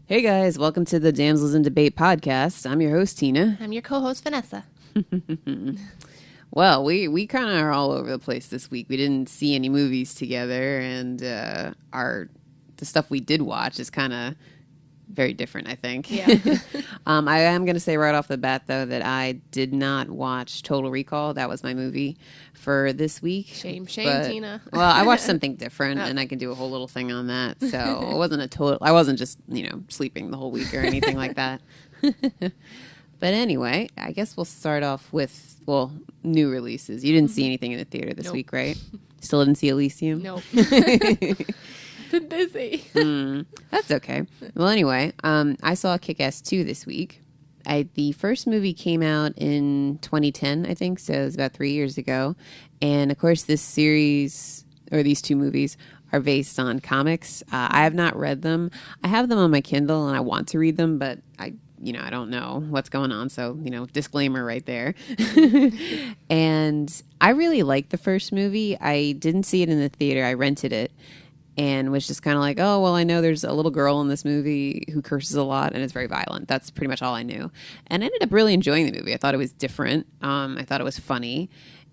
Hey guys, welcome to the Damsels in Debate podcast. I'm your host, Tina. I'm your co-host, Vanessa. Well, we kind of are all over the place this week. We didn't see any movies together, and the stuff we did watch is kind of very different, I think. Yeah. I am going to say right off the bat, though, that I did not watch Total Recall. That was my movie for this week. Shame, But- Tina. Well, I watched something different, Oh. and I can do a whole little thing on that. So it wasn't a total. I wasn't just sleeping the whole week or anything like that. But anyway, I guess we'll start off with new releases. You didn't see anything in the theater this Nope. week, right? Still didn't see Elysium. Nope. Been busy. That's okay. Well, anyway, I saw Kick-Ass 2 this week. The first movie came out in 2010, I think, so it was about 3 years ago. And, of course, this series, or these two movies, are based on comics. I have not read them. I have them on my Kindle, and I want to read them, but I don't know what's going on, so, disclaimer right there. And I really liked the first movie. I didn't see it in the theater. I rented it. And was just kind of like, oh, well, I know there's a little girl in this movie who curses a lot and is very violent. That's pretty much all I knew. And I ended up really enjoying the movie. I thought it was different. I thought it was funny.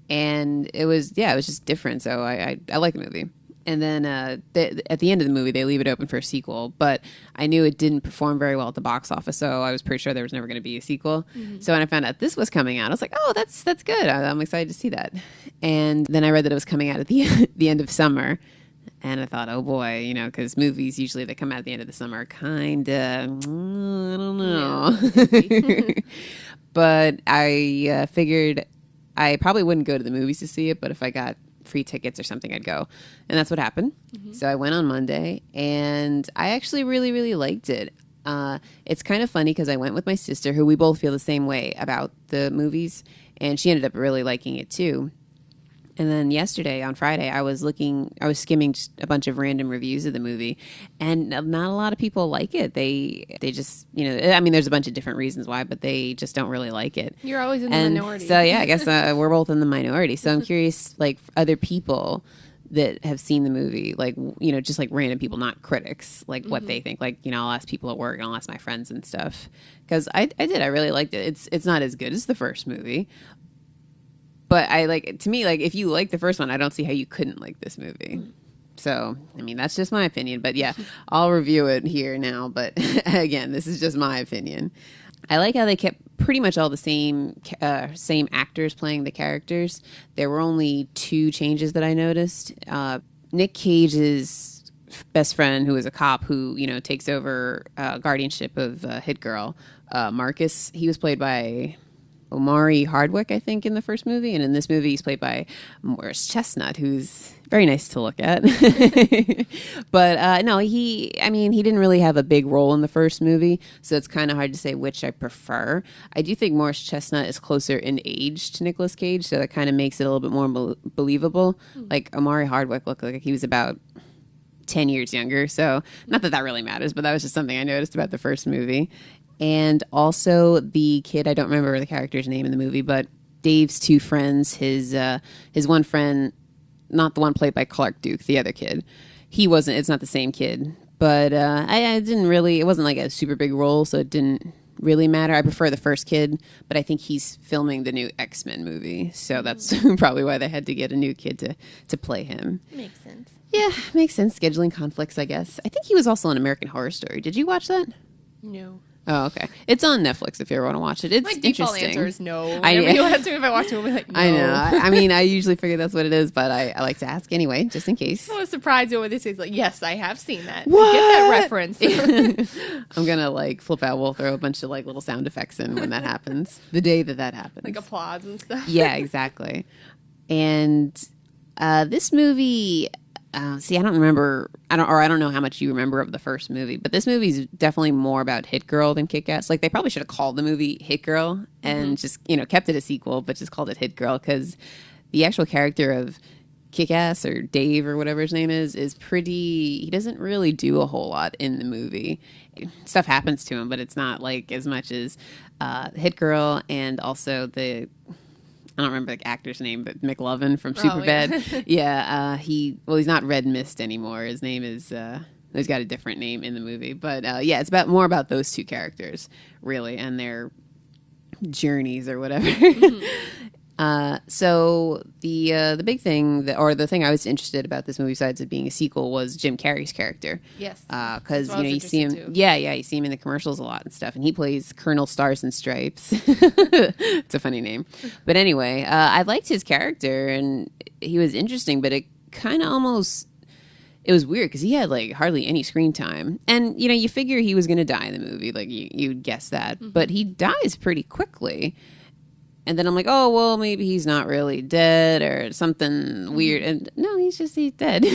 And it was just different. So I like the movie. And then at the end of the movie, they leave it open for a sequel. But I knew it didn't perform very well at the box office, so I was pretty sure there was never going to be a sequel. Mm-hmm. So when I found out this was coming out, I was like, oh, that's good. I'm excited to see that. And then I read that it was coming out at the end of summer. And I thought, oh boy, because movies usually that come out at the end of the summer are kind of, I don't know. Yeah. But I figured I probably wouldn't go to the movies to see it, but if I got free tickets or something, I'd go. And that's what happened. Mm-hmm. So I went on Monday, and I actually really, really liked it. It's kind of funny because I went with my sister, who we both feel the same way about the movies, and she ended up really liking it too. And then yesterday, on Friday, I was skimming just a bunch of random reviews of the movie, and not a lot of people like it. They just, there's a bunch of different reasons why, but they just don't really like it. You're always in the minority. So, yeah, I guess we're both in the minority. So I'm curious, like, other people that have seen the movie, like, just like random people, not critics, like what they think. Like, I'll ask people at work and I'll ask my friends and stuff. Because I really liked it. It's not as good as the first movie. But to me, if you like the first one, I don't see how you couldn't like this movie. So, that's just my opinion. But yeah, I'll review it here now. But again, this is just my opinion. I like how they kept pretty much all the same actors playing the characters. There were only two changes that I noticed. Nick Cage's best friend, who is a cop who, takes over guardianship of Hit Girl, Marcus, he was played by Omari Hardwick, I think, in the first movie. And in this movie, he's played by Morris Chestnut, who's very nice to look at. But no, he didn't really have a big role in the first movie, so it's kind of hard to say which I prefer. I do think Morris Chestnut is closer in age to Nicolas Cage, so that kind of makes it a little bit more believable. Like, Omari Hardwick looked like he was about 10 years younger, so not that really matters, but that was just something I noticed about the first movie. And also the kid, I don't remember the character's name in the movie, but Dave's two friends, his one friend, not the one played by Clark Duke, the other kid. It's not the same kid. But it wasn't like a super big role, so it didn't really matter. I prefer the first kid, but I think he's filming the new X-Men movie, so that's probably why they had to get a new kid to play him. Makes sense. Yeah, makes sense. Scheduling conflicts, I guess. I think he was also in American Horror Story. Did you watch that? No. Oh, okay. It's on Netflix if you ever want to watch it. It's My default interesting. answer is no. Whenever you ask me if I watch it, I'll be like, no. I know. I usually figure that's what it is, but I like to ask anyway, just in case. I was surprised when they say, like, yes, I have seen that. What? I get that reference. I'm going to, flip out. We'll throw a bunch of, little sound effects in when that happens. The day that happens. Like applause and stuff. Yeah, exactly. And this movie... I don't remember. I don't know how much you remember of the first movie, but this movie is definitely more about Hit Girl than Kick-Ass. Like, they probably should have called the movie Hit Girl and just kept it a sequel, but just called it Hit Girl, because the actual character of Kick-Ass, or Dave or whatever his name is pretty. He doesn't really do a whole lot in the movie. Stuff happens to him, but it's not as much as Hit Girl, and also the. I don't remember the actor's name, but McLovin from Superbad. Yeah. Yeah, he's not Red Mist anymore. His name is He's got a different name in the movie, but yeah, it's about more about those two characters really and their journeys or whatever. So the big thing or the thing I was interested about this movie, besides it being a sequel, was Jim Carrey's character. Yes, because you see him. too. Yeah, you see him in the commercials a lot and stuff, and he plays Colonel Stars and Stripes. It's a funny name, but anyway, I liked his character and he was interesting, but it kind of almost. It was weird because he had like hardly any screen time, and you figure he was going to die in the movie, like you'd guess that, but he dies pretty quickly. And then I'm like, oh, well, maybe he's not really dead or something weird. And no, he's dead.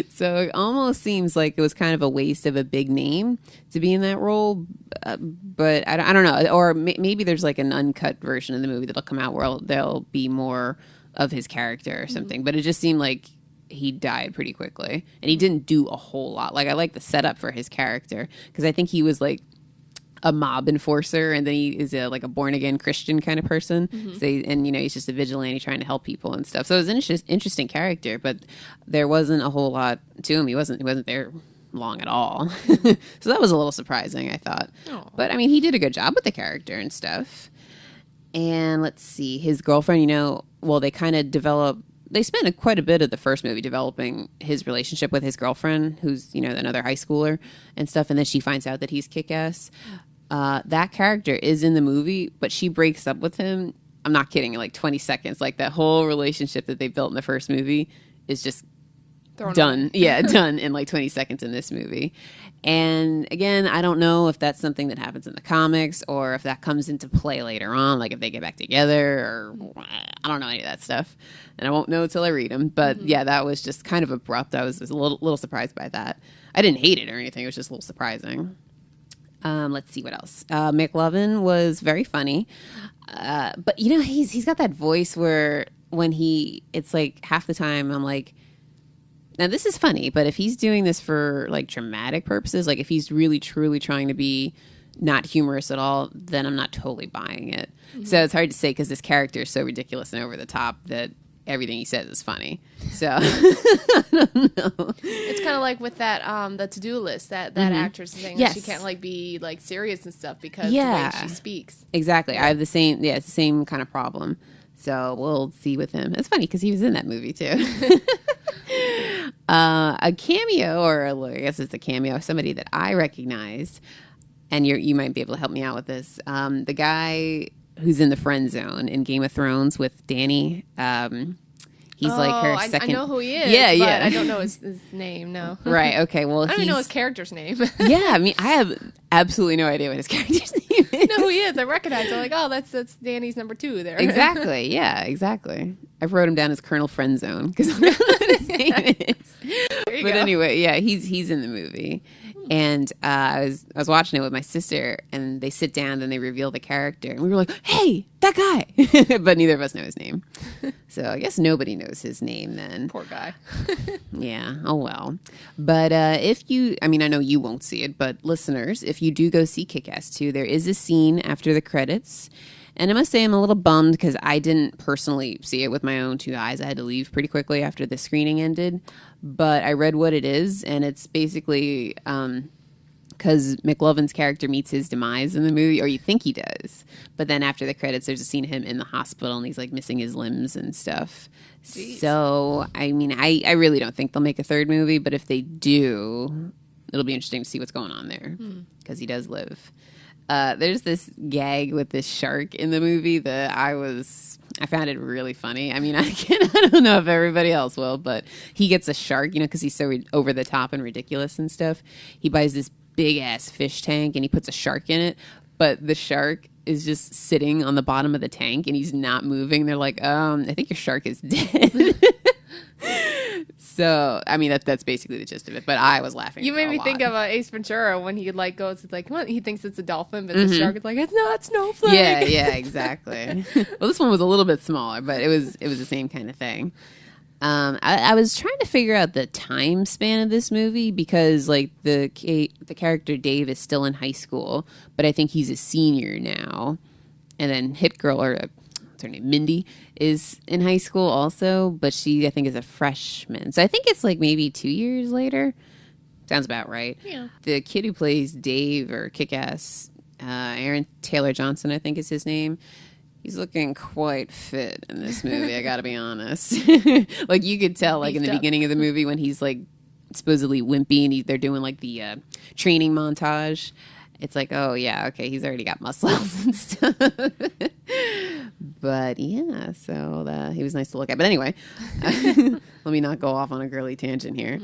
So it almost seems like it was kind of a waste of a big name to be in that role. But I don't know. Or maybe there's like an uncut version of the movie that'll come out where there'll be more of his character or something. But it just seemed like he died pretty quickly. And he didn't do a whole lot. Like, I like the setup for his character because I think he was like a mob enforcer, and then he is like a born again Christian kind of person. So he's just a vigilante trying to help people and stuff. So it was an interesting character, but there wasn't a whole lot to him. He wasn't there long at all. So that was a little surprising, I thought. Aww. But I mean, he did a good job with the character and stuff. And let's see, his girlfriend. They kind of develop. They spent quite a bit of the first movie developing his relationship with his girlfriend, who's another high schooler and stuff. And then she finds out that he's kick-ass. That character is in the movie, but she breaks up with him. I'm not kidding. In like 20 seconds, like that whole relationship that they built in the first movie is just done. Yeah, done in like 20 seconds in this movie. And again, I don't know if that's something that happens in the comics or if that comes into play later on, like if they get back together or I don't know any of that stuff. And I won't know until I read them. But yeah, that was just kind of abrupt. I was a little surprised by that. I didn't hate it or anything. It was just a little surprising. Let's see what else. McLovin was very funny. But he's got that voice where when it's like half the time I'm like, now this is funny, but if he's doing this for like dramatic purposes, like if he's really truly trying to be not humorous at all, then I'm not totally buying it. So it's hard to say because this character is so ridiculous and over the top that everything he says is funny. So I don't know. It's kind of like with that the to-do list that actress is saying that she can't like be like serious and stuff because the way she speaks. Exactly. I have the same it's the same kind of problem. So we'll see with him. It's funny because he was in that movie too. A cameo, or I guess it's a cameo of somebody that I recognized, and you might be able to help me out with this. The guy who's in the friend zone in Game of Thrones with Dany. He's like her second. I know who he is. Yeah, but yeah. I don't know his name. No. Right. Okay. Well, I don't even know his character's name. Yeah. I mean, I have absolutely no idea what his character's name is. I know who he is. I recognize him. I'm like, oh, that's Danny's number 2 there. Exactly. Yeah. Exactly. I've wrote him down as Colonel Friendzone because I don't know what his name is. But go. Anyway, yeah, he's in the movie. And I was watching it with my sister, and they sit down and they reveal the character, and we were like, "Hey, that guy!" But neither of us know his name, so I guess nobody knows his name then. Poor guy. Yeah. Oh well. But I know you won't see it, but listeners, if you do go see Kick-Ass 2, there is a scene after the credits. And I must say I'm a little bummed because I didn't personally see it with my own 2 eyes. I had to leave pretty quickly after the screening ended. But I read what it is, and it's basically because McLovin's character meets his demise in the movie, or you think he does. But then after the credits, there's a scene of him in the hospital, and he's like missing his limbs and stuff. Jeez. So, I mean, I really don't think they'll make a 3rd movie, but if they do, it'll be interesting to see what's going on there because he does live. There's this gag with this shark in the movie that I found it really funny. I mean, I don't know if everybody else will, but he gets a shark, because he's so over the top and ridiculous and stuff. He buys this big ass fish tank and he puts a shark in it, but the shark is just sitting on the bottom of the tank and he's not moving. They're like, I think your shark is dead. So, I mean, that's basically the gist of it. But I was laughing. You made me think of Ace Ventura when he goes, it's like, well, he thinks it's a dolphin, but the shark is like, it's not snowflake. Yeah, exactly. Well, this one was a little bit smaller, but it was the same kind of thing. I was trying to figure out the time span of this movie because, like, the character Dave is still in high school, but I think he's a senior now. And then Hit Girl, or what's her name, Mindy, is in high school also, but she, I think, is a freshman. So I think it's like maybe 2 years later. Sounds about right. Yeah. The kid who plays Dave or Kick-Ass, Aaron Taylor Johnson, I think is his name. He's looking quite fit in this movie, I gotta be honest. Like, you could tell, like, in the beginning of the movie when he's, like, supposedly wimpy and they're doing, like, the training montage. It's like, oh, yeah, okay, he's already got muscles and stuff. But, yeah, so he was nice to look at. But anyway, let me not go off on a girly tangent here.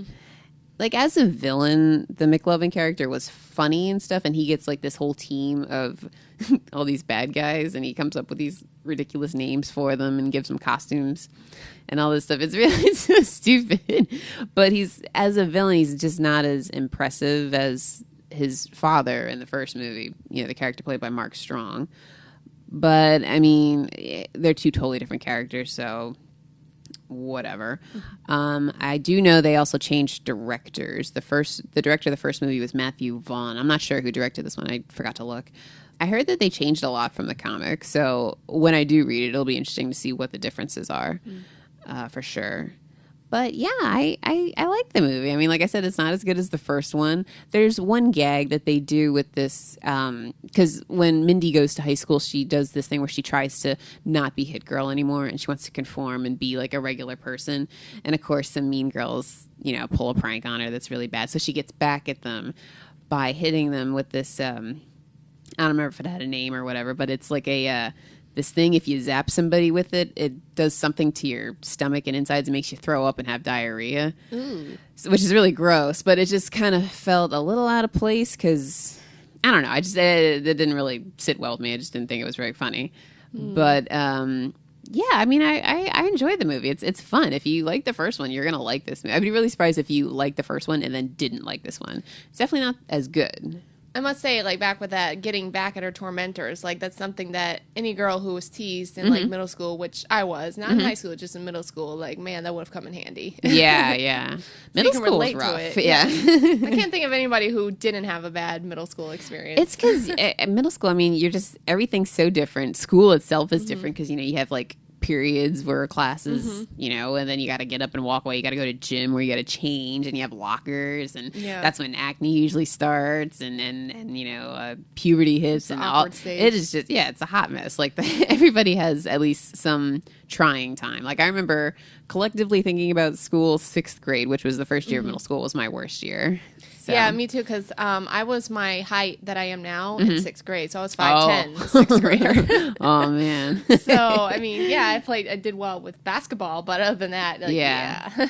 Like, as a villain, the McLovin character was funny and stuff, and he gets, like, this whole team of all these bad guys, and he comes up with these ridiculous names for them and gives them costumes and all this stuff. It's so stupid. But as a villain, he's just not as impressive as his father in the first movie, the character played by Mark Strong. But, I mean, they're two totally different characters, so whatever. I do know they also changed directors. The director of the first movie was Matthew Vaughn. I'm not sure who directed this one. I forgot to look. I heard that they changed a lot from the comic, so when I do read it, it'll be interesting to see what the differences are, for sure. But yeah, I like the movie. I mean, like I said, it's not as good as the first one. There's one gag that they do with this, because when Mindy goes to high school, she does this thing where she tries to not be Hit Girl anymore, and she wants to conform and be like a regular person. And of course, some mean girls, pull a prank on her that's really bad. So she gets back at them by hitting them with this, I don't remember if it had a name or whatever, but it's like this thing, if you zap somebody with it, it does something to your stomach and insides and makes you throw up and have diarrhea. So, which is really gross, but it just kind of felt a little out of place because, I don't know, it didn't really sit well with me. I just didn't think it was very funny. But, yeah, I mean, I enjoyed the movie. It's fun. If you like the first one, you're going to like this movie. I'd be really surprised if you liked the first one and then didn't like this one. It's definitely not as good. I must say, like, back with that, getting back at her tormentors, like, that's something that any girl who was teased in, like, middle school, which I was, not in high school, just in middle school, like, man, that would have come in handy. Yeah. So middle you can school relate was rough. to it. Yeah. I can't think of anybody who didn't have a bad middle school experience. It's because middle school, I mean, everything's so different. School itself is different because, you have, like, periods where classes, and then you got to get up and walk away. You got to go to gym where you got to change, and you have lockers, and that's when acne usually starts, and puberty hits, and all. Stage. It is just, it's a hot mess. Like everybody has at least some trying time. Like I remember collectively thinking about school, 6th grade, which was the first year of middle school, was my worst year. So. Yeah, me too, because I was my height that I am now in 6th grade, so I was 5'10", 6th grader. Oh, man. So, I mean, yeah, I did well with basketball, but other than that, like, yeah.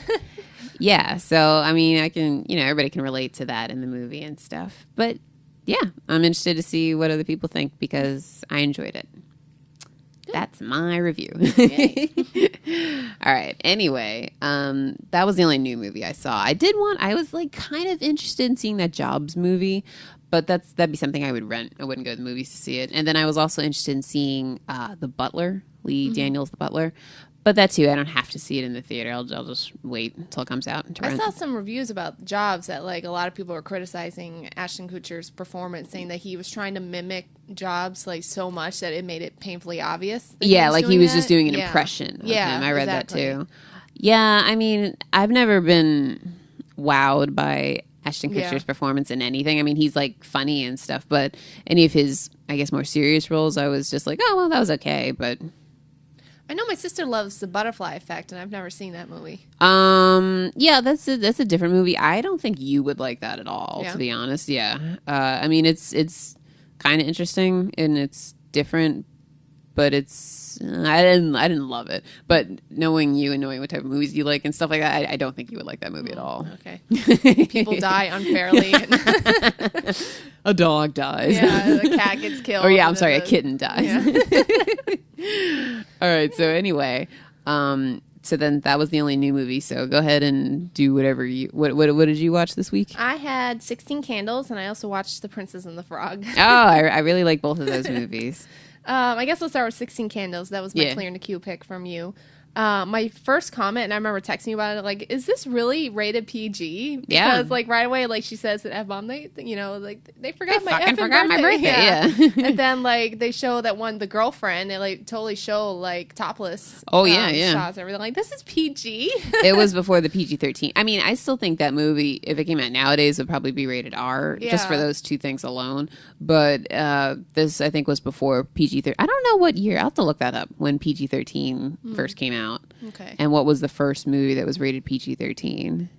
Yeah, so, I mean, everybody can relate to that in the movie and stuff. But, yeah, I'm interested to see what other people think because I enjoyed it. That's my review. All right. Anyway, that was the only new movie I saw. I was like kind of interested in seeing that Jobs movie, but that'd be something I would rent. I wouldn't go to the movies to see it. And then I was also interested in seeing The Butler, Lee Daniels, The Butler. But that too, I don't have to see it in the theater. I'll just wait until it comes out. I saw some reviews about Jobs that like a lot of people were criticizing Ashton Kutcher's performance, saying that he was trying to mimic Jobs like so much that it made it painfully obvious. Yeah, like he was just doing an impression of him. I read that too. Yeah, I mean, I've never been wowed by Ashton Kutcher's performance in anything. I mean, he's like funny and stuff, but any of his, I guess, more serious roles, I was just like, oh, well, that was okay, but... I know my sister loves The Butterfly Effect, and I've never seen that movie. Yeah, that's a different movie. I don't think you would like that at all, to be honest. Yeah, I mean, it's kind of interesting and it's different, but it's I didn't love it. But knowing you and knowing what type of movies you like and stuff like that, I don't think you would like that movie at all. Okay, people die unfairly. A dog dies. Yeah, the cat gets killed. Or I'm sorry, a kitten dies. Yeah. All right. So anyway, so then that was the only new movie. So go ahead and do whatever what did you watch this week? I had 16 Candles, and I also watched The Princess and the Frog. Oh, I really like both of those movies. I guess I'll start with 16 Candles. That was my Clear in the Queue pick from you. my first comment, and I remember texting you about it, like, is this really rated PG? Because, Yeah. like, right away, like, she says an F-bomb, they forgot my fucking effing forgot my birthday, yeah. And then, like, they show that the girlfriend, they, like, totally show, like, topless shots and everything. Like, this is PG. It was before the PG-13. I mean, I still think that movie, if it came out nowadays, would probably be rated R, just for those two things alone. But this, I think, was before PG-13. I don't know what year. I'll have to look that up, when PG-13 first came out. Okay. And what was the first movie that was rated PG-13?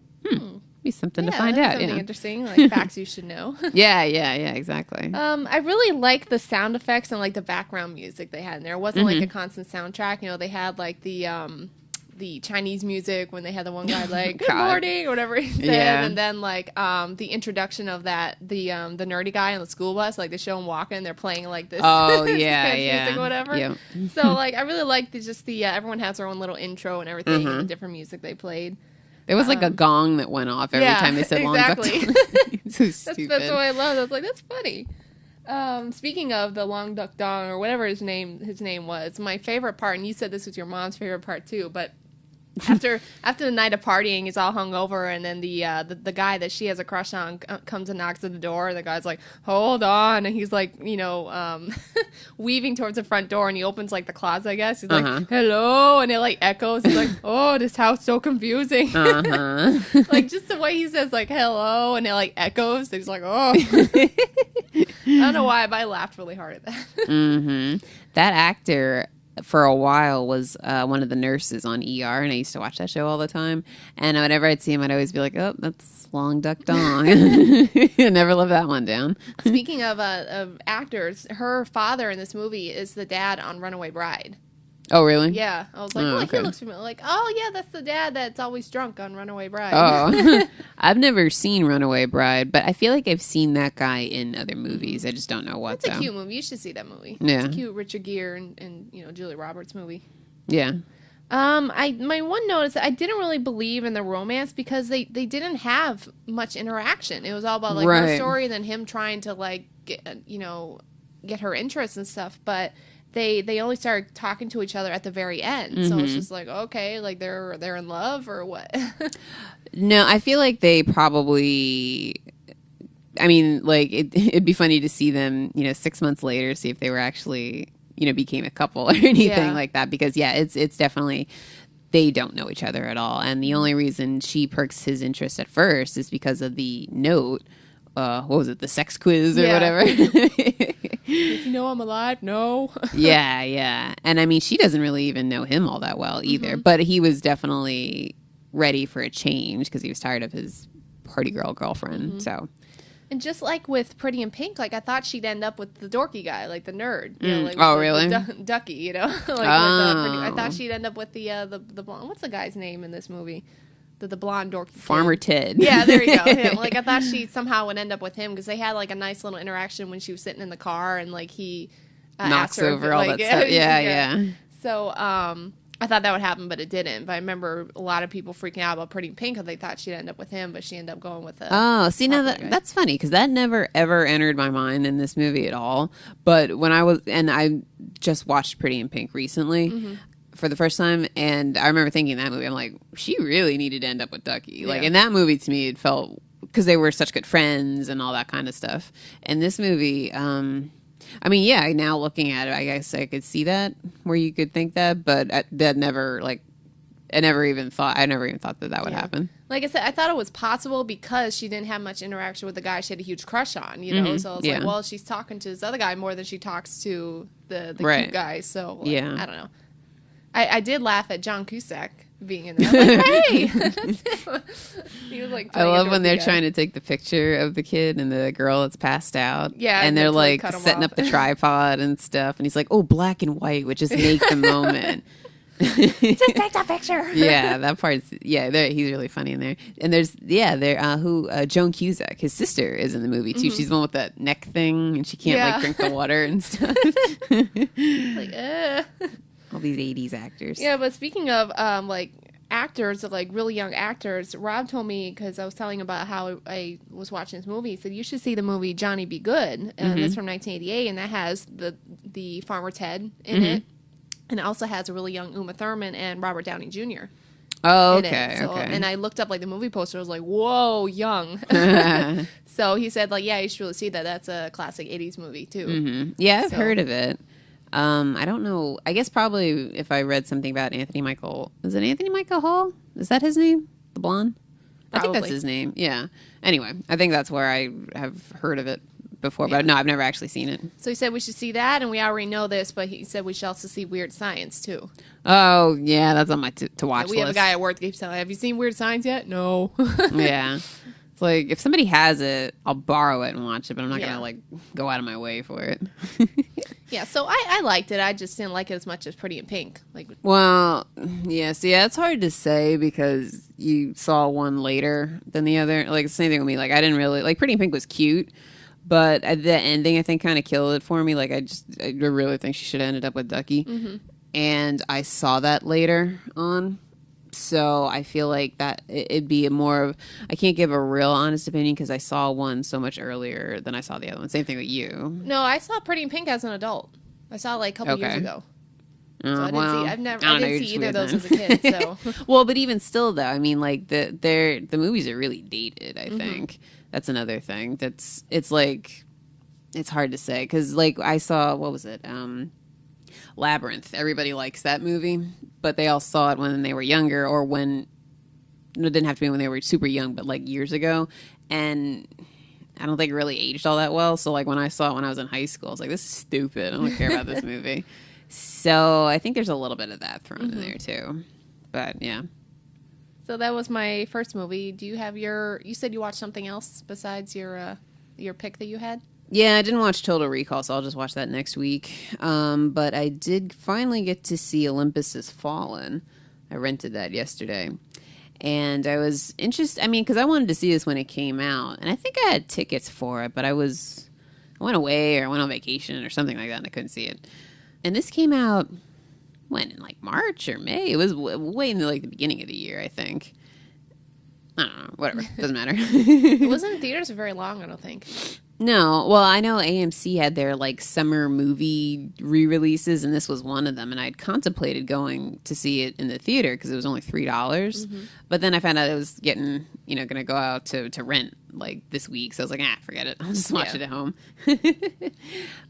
Be something to find out. Something interesting, like facts you should know. Yeah, exactly. I really like the sound effects and like the background music they had in there. It wasn't like a constant soundtrack. You know, they had like the Chinese music when they had the one guy like good morning or whatever he said, and then like the introduction of the nerdy guy on the school bus, like they show him walking, they're playing like this music or whatever. Yep. So like I really like everyone has their own little intro and everything and the different music they played. There was like a gong that went off every time they said exactly. Long Duck Dong. So stupid. That's what I love. I was like, that's funny. Speaking of the Long Duck Dong or whatever his name was, my favorite part, and you said this was your mom's favorite part too, but after the night of partying, he's all hungover, and then the guy that she has a crush on comes and knocks at the door, and the guy's like, hold on, and he's like, weaving towards the front door, and he opens like the closet, I guess. He's like, hello, and it like echoes. He's like, oh, this house so confusing. Like just the way he says like hello, and it like echoes. He's like, oh. I don't know why, but I laughed really hard at that. That actor, for a while, was one of the nurses on ER, and I used to watch that show all the time. And whenever I'd see him, I'd always be like, oh, that's Long Duck Dong. I never lived that one down. Speaking of actors, her father in this movie is the dad on Runaway Bride. Oh, really? Yeah. I was like, he looks familiar. Like, oh, yeah, that's the dad that's always drunk on Runaway Bride. Oh. I've never seen Runaway Bride, but I feel like I've seen that guy in other movies. I just don't know what. It's a cute movie. You should see that movie. Yeah. It's a cute Richard Gere and Julia Roberts movie. Yeah. My one note is that I didn't really believe in the romance because they didn't have much interaction. It was all about like her story and then him trying to like get her interest and stuff, but they only started talking to each other at the very end. So it's just like, okay, like they're in love or what? No, I feel like they probably, I mean, like it'd be funny to see them, 6 months later, see if they were actually, became a couple or anything like that. Because it's definitely, they don't know each other at all. And the only reason she perks his interest at first is because of the note. What was it? The sex quiz or whatever. If you know I'm alive, no. Yeah. And I mean, she doesn't really even know him all that well either. But he was definitely ready for a change because he was tired of his party girlfriend. So. And just like with Pretty in Pink, like I thought she'd end up with the dorky guy, like the nerd. Really? Ducky, I thought she'd end up with the blonde. What's the guy's name in this movie? The blonde dorky Farmer kid. Ted. Yeah, there you go. Him. Like I thought she somehow would end up with him because they had like a nice little interaction when she was sitting in the car and like he knocks asked her over all that stuff. Yeah. So I thought that would happen, but it didn't. But I remember a lot of people freaking out about Pretty in Pink because they thought she'd end up with him, but she ended up going with the. Oh, see, now that's funny because that never ever entered my mind in this movie at all. But when I just watched Pretty in Pink recently. For the first time, and I remember thinking that movie, I'm like, she really needed to end up with Ducky. Like in that movie, to me, it felt because they were such good friends and all that kind of stuff. And this movie, I mean, now looking at it, I guess I could see that where you could think that, but that never I never even thought that would happen. Like I said, I thought it was possible because she didn't have much interaction with the guy she had a huge crush on, So I was like, well, she's talking to this other guy more than she talks to the cute guy. So I don't know. I did laugh at John Cusack being in there. I'm like, hey! He was like, I love when they're trying to take the picture of the kid and the girl that's passed out. Yeah. And they're like setting up the tripod and stuff. And he's like, oh, black and white would just make the moment. Just take that picture. Yeah, that part's, he's really funny in there. And there's, Joan Cusack, his sister, is in the movie too. She's the one with that neck thing and she can't drink the water and stuff. All these 80s actors. Yeah, but speaking of actors, like really young actors, Rob told me, because I was telling about how I was watching this movie, he said you should see the movie Johnny Be Good, and that's from 1988, and that has the Farmer Ted in it. and it also has a really young Uma Thurman and Robert Downey Jr. Oh, in okay, it. So, okay. and I looked up like the movie poster. I was like, whoa, young. So he said like, yeah, you should really see that. That's a classic 80s movie too. Mm-hmm. Yeah, I've heard of it. I don't know. I guess probably if I read something about Anthony Michael, is it Anthony Michael Hall? Is that his name? The blonde? I think that's his name. Yeah. Anyway, I think that's where I have heard of it before, but no, I've never actually seen it. So he said we should see that, and we already know this, but he said we should also see Weird Science too. Oh, yeah, that's on my to watch We list. have a guy at work that keeps telling, have you seen Weird Science yet? No. Yeah. It's like, if somebody has it, I'll borrow it and watch it, but I'm not going to, like, go out of my way for it. Yeah, so I liked it. I just didn't like it as much as Pretty in Pink. Well, yes, yeah, it's hard to say because you saw one later than the other. Like, the same thing with me. Like, I didn't really, like, Pretty in Pink was cute, but the ending, I think, kind of killed it for me. Like, I really think she should have ended up with Ducky. Mm-hmm. And I saw that later on. So I feel like that it'd be more of, I can't give a real honest opinion because I saw one so much earlier than I saw the other one. Same thing with you. No, I saw Pretty in Pink as an adult. I saw it like a couple years ago. So I didn't see either of those as a kid. So well, but even still, though, I mean, like the movies are really dated. I think that's another thing. It's like it's hard to say because like I saw, what was it? Labyrinth. Everybody likes that movie, but they all saw it when they were younger, or when it didn't have to be when they were super young, but like years ago. And I don't think it really aged all that well. So like when I saw it when I was in high school, I was like, this is stupid. I don't care about this movie. So I think there's a little bit of that thrown in there too. But yeah. So that was my first movie. Do you have you said you watched something else besides your pick that you had? Yeah, I didn't watch Total Recall, so I'll just watch that next week. But I did finally get to see Olympus Has Fallen. I rented that yesterday. And I was interested, I mean, because I wanted to see this when it came out. And I think I had tickets for it, but I went away or I went on vacation or something like that, and I couldn't see it. And this came out, when, in like March or May? It was way in the beginning of the year, I think. I don't know, whatever, doesn't matter. It wasn't in theaters for very long, I don't think. No, well, I know AMC had their like summer movie re-releases, and this was one of them. And I'd contemplated going to see it in the theater because it was only $3. But then I found out it was getting, going to go out to rent like this week. So I was like, forget it. I'll just watch it at home. But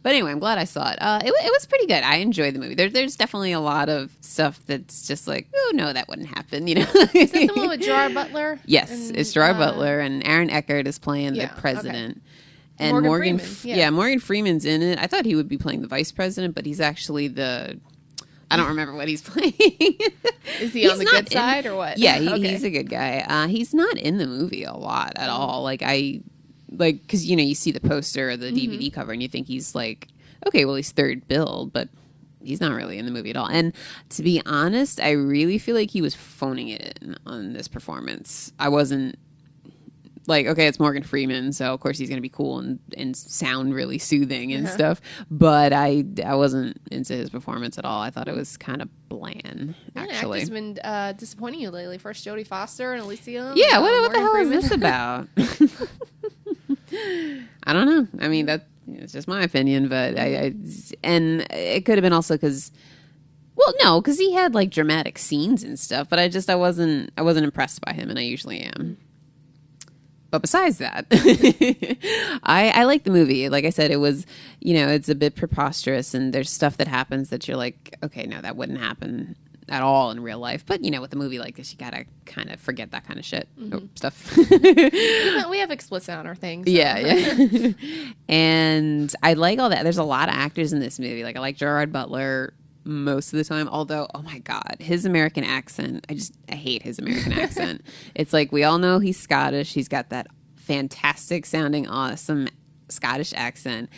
anyway, I'm glad I saw it. It was pretty good. I enjoyed the movie. There's definitely a lot of stuff that's just like, oh no, that wouldn't happen. Is that the one with Gerard Butler? Yes, it's Gerard Butler, and Aaron Eckhart is playing the president. Okay. And Morgan Freeman's in it. I thought he would be playing the vice president, but he's actually I don't remember what he's playing. Is he on the good side or what? Yeah, he's a good guy. He's not in the movie a lot at all. Because you see the poster or the DVD cover, and you think he's like, okay, well he's third billed, but he's not really in the movie at all. And to be honest, I really feel like he was phoning it in on this performance. I wasn't. Like, okay, it's Morgan Freeman, so of course he's going to be cool and sound really soothing and stuff. But I wasn't into his performance at all. I thought it was kind of bland, actually. Actors been disappointing you lately. First Jodie Foster and Elysium. Yeah, what the hell Freeman? Is this about? I don't know. I mean, it's just my opinion, but and it could have been also because. Well, no, because he had like dramatic scenes and stuff, but I wasn't impressed by him, and I usually am. But besides that, I like the movie. Like I said, it was, it's a bit preposterous, and there's stuff that happens that you're like, okay, no, that wouldn't happen at all in real life. But, with a movie like this, you got to kind of forget that kind of shit stuff. We have explicit on our things. So. Yeah. And I like all that. There's a lot of actors in this movie. Like, I like Gerard Butler most of the time, although, oh my God, his American accent, I hate his American accent. It's like, we all know he's Scottish. He's got that fantastic sounding, awesome Scottish accent.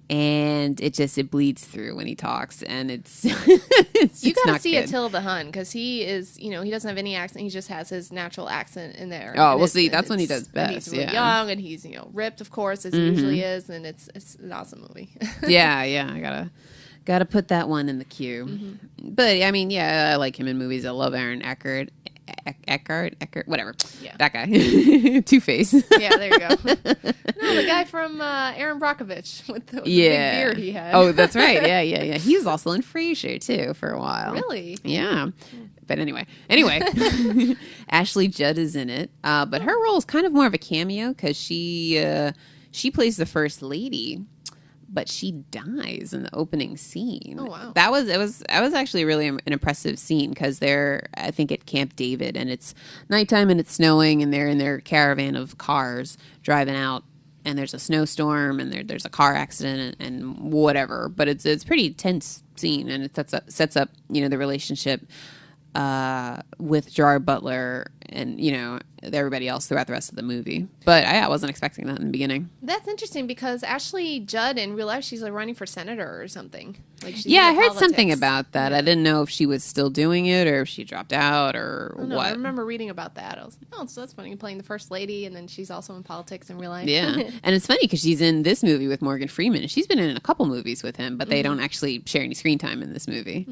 And it bleeds through when he talks, and it's you gotta see Attila the Hun, because he is, he doesn't have any accent. He just has his natural accent in there. Oh, we'll see. That's when he does best. He's really young, and he's ripped, of course, as he usually is, and it's an awesome movie. yeah, I gotta put that one in the queue. But I mean, yeah, I like him in movies. I love Aaron Eckhart. Eckhart, whatever. Yeah. That guy. Two-Face. Yeah, there you go. No, the guy from Aaron Brockovich with the big beard he had. Oh, that's right. Yeah. He was also in Frasier, too, for a while. Really? Yeah. But anyway, Ashley Judd is in it, but her role is kind of more of a cameo because she plays the first lady, but she dies in the opening scene. Oh wow! That was actually really an impressive scene because they're, I think, at Camp David and it's nighttime and it's snowing and they're in their caravan of cars driving out and there's a snowstorm and there's a car accident and whatever. But it's a pretty tense scene and it sets up the relationship with Gerard Butler and everybody else throughout the rest of the movie. But I wasn't expecting that in the beginning. That's interesting because Ashley Judd in real life she's like running for senator or something. Like she's I heard politics. something about that. Yeah. I didn't know if she was still doing it or if she dropped out or what. I remember reading about that. I was like, oh, so that's funny, playing the first lady and then she's also in politics in real life. Yeah, and it's funny because she's in this movie with Morgan Freeman. She's been in a couple movies with him, but they don't actually share any screen time in this movie.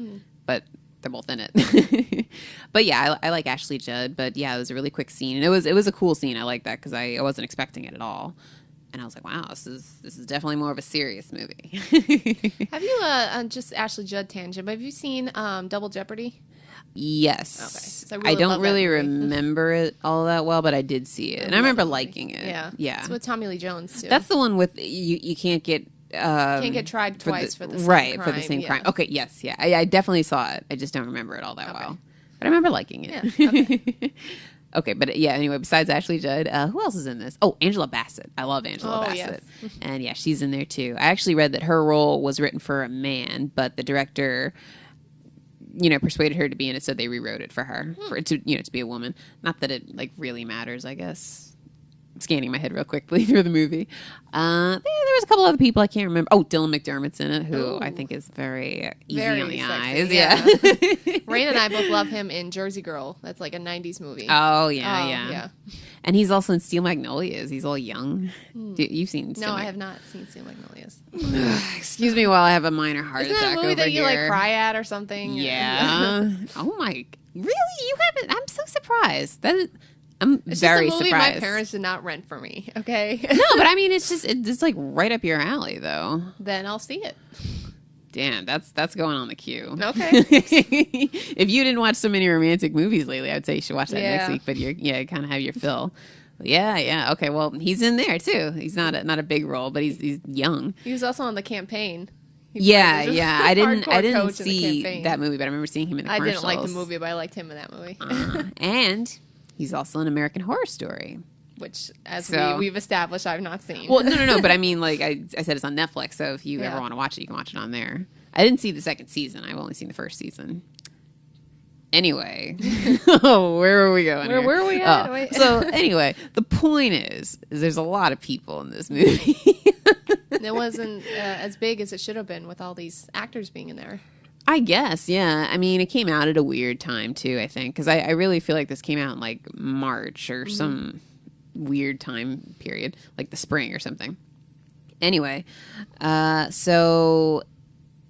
But they're both in it. But yeah, I like Ashley Judd. But yeah, it was a really quick scene, and it was a cool scene. I like that because I wasn't expecting it at all, and I was like, wow, this is definitely more of a serious movie. Have you just Ashley Judd tangent? But have you seen Double Jeopardy? Yes. Okay. I don't really remember it all that well, but I did see it, and I remember liking it. Yeah. It's with Tommy Lee Jones too. That's the one with you can't get. Can't get tried twice for the same crime. For the same crime. Okay, yes, yeah. I definitely saw it. I just don't remember it all that well. But I remember liking it. Yeah, okay. Okay, but yeah, anyway, besides Ashley Judd, who else is in this? Oh, Angela Bassett. I love Angela Bassett. Yes. And yeah, she's in there too. I actually read that her role was written for a man, but the director persuaded her to be in it, so they rewrote it for her to be a woman. Not that it really matters, I guess. Scanning my head real quickly through the movie. There was a couple other people I can't remember. Oh, Dylan McDermott's in it, who I think is very easy on the sexy, eyes. Yeah. Rain and I both love him in Jersey Girl. That's like a 90s movie. Oh, yeah. And he's also in Steel Magnolias. He's all young. You've seen Steel I have not seen Steel Magnolias. Excuse me while I have a minor heart attack over here. Isn't that a movie that you cry at or something? Yeah. Oh my. Really? You haven't? I'm so surprised. It's very just a movie surprised. My parents did not rent for me. Okay. No, but I mean, it's like right up your alley, though. Then I'll see it. Damn, that's going on the queue. Okay. If you didn't watch so many romantic movies lately, I'd say you should watch that next week. But you kind of have your fill. Yeah. Okay. Well, he's in there too. He's not a big role, but he's young. He was also on The Campaign. Yeah. I didn't see that movie, but I remember seeing him in the commercials. I didn't like the movie, but I liked him in that movie. And he's also in American Horror Story. Which, we've established, I've not seen. Well, no. But I mean, like I said, it's on Netflix. So if you ever want to watch it, you can watch it on there. I didn't see the second season. I've only seen the first season. Anyway. Where are we going here? Where are we at? So anyway, the point is there's a lot of people in this movie. It wasn't as big as it should have been with all these actors being in there. I guess, yeah. I mean, it came out at a weird time, too, I think. Because I really feel like this came out in, like, March or some weird time period. Like the spring or something. Anyway, so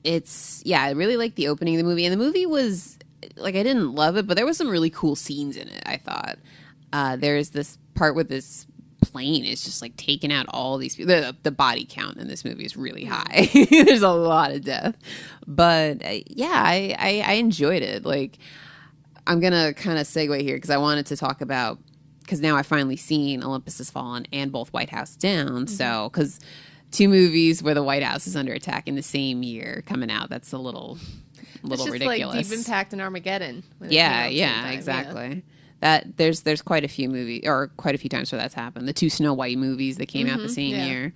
it's... Yeah, I really liked the opening of the movie. And the movie was... Like, I didn't love it, but there was some really cool scenes in it, I thought. There's this part with this plane is just like taking out all these people. The body count in this movie is really high. There's a lot of death, but I enjoyed it. Like, I'm gonna kind of segue here because I wanted to talk about, because now I've finally seen Olympus Has Fallen and both White House Down. So because 2 movies where the White House is under attack in the same year coming out, that's a little it's just ridiculous. Like Deep Impact and Armageddon. Yeah, exactly. Yeah. That there's quite a few movies, or quite a few times where that's happened. The 2 Snow White movies that came out the same year.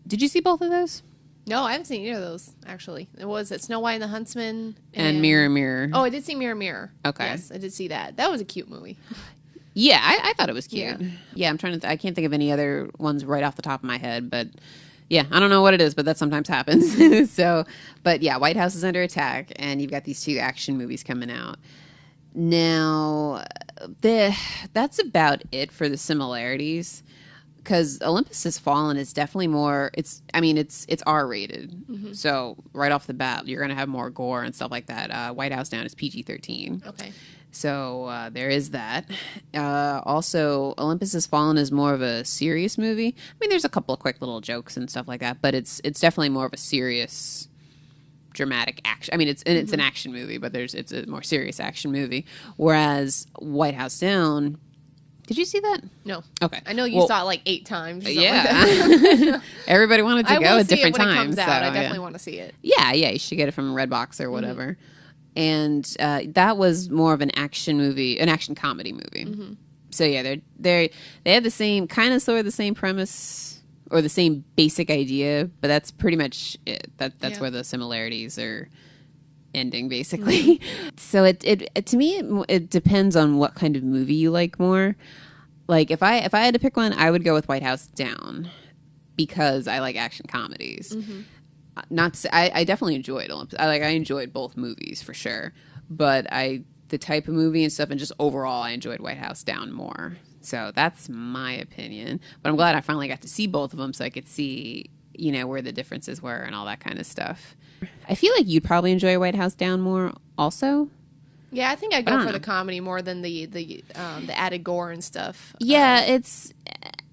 Did you see both of those? No, I haven't seen either of those, actually. It was Snow White and the Huntsman. And Mirror, Mirror. Oh, I did see Mirror, Mirror. Okay. Yes, I did see that. That was a cute movie. Yeah, I thought it was cute. Yeah, I'm trying to... I can't think of any other ones right off the top of my head, but... Yeah, I don't know what it is, but that sometimes happens. So, but yeah, White House is under attack, and you've got these 2 action movies coming out. Now, that's about it for the similarities, because Olympus Has Fallen is definitely more. It's R-rated, so right off the bat, you're going to have more gore and stuff like that. White House Down is PG-13. Okay. So there is that. Also, Olympus Has Fallen is more of a serious movie. I mean, there's a couple of quick little jokes and stuff like that, but it's definitely more of a serious, dramatic action. I mean, it's an action movie, but it's a more serious action movie. Whereas White House Down. Did you see that? No. Okay. I know you saw it like 8 times. Or Yeah. like that. Everybody wanted to go at different times. When it comes out. I definitely yeah. want to see it. Yeah, you should get it from Redbox or whatever. And that was more of an action movie, an action comedy movie. So yeah, they have the same kind of sort of the same premise or the same basic idea, but that's pretty much it. That's where the similarities are ending, basically. So it to me it depends on what kind of movie you like more. Like if I had to pick one, I would go with White House Down because I like action comedies. Not to say, I definitely enjoyed Olympus. I enjoyed both movies for sure, but the type of movie and stuff, and just overall, I enjoyed White House Down more. So that's my opinion. But I'm glad I finally got to see both of them, so I could see where the differences were and all that kind of stuff. I feel like you'd probably enjoy White House Down more, also. Yeah, I think I'd go for the comedy more than the added gore and stuff. Yeah, it's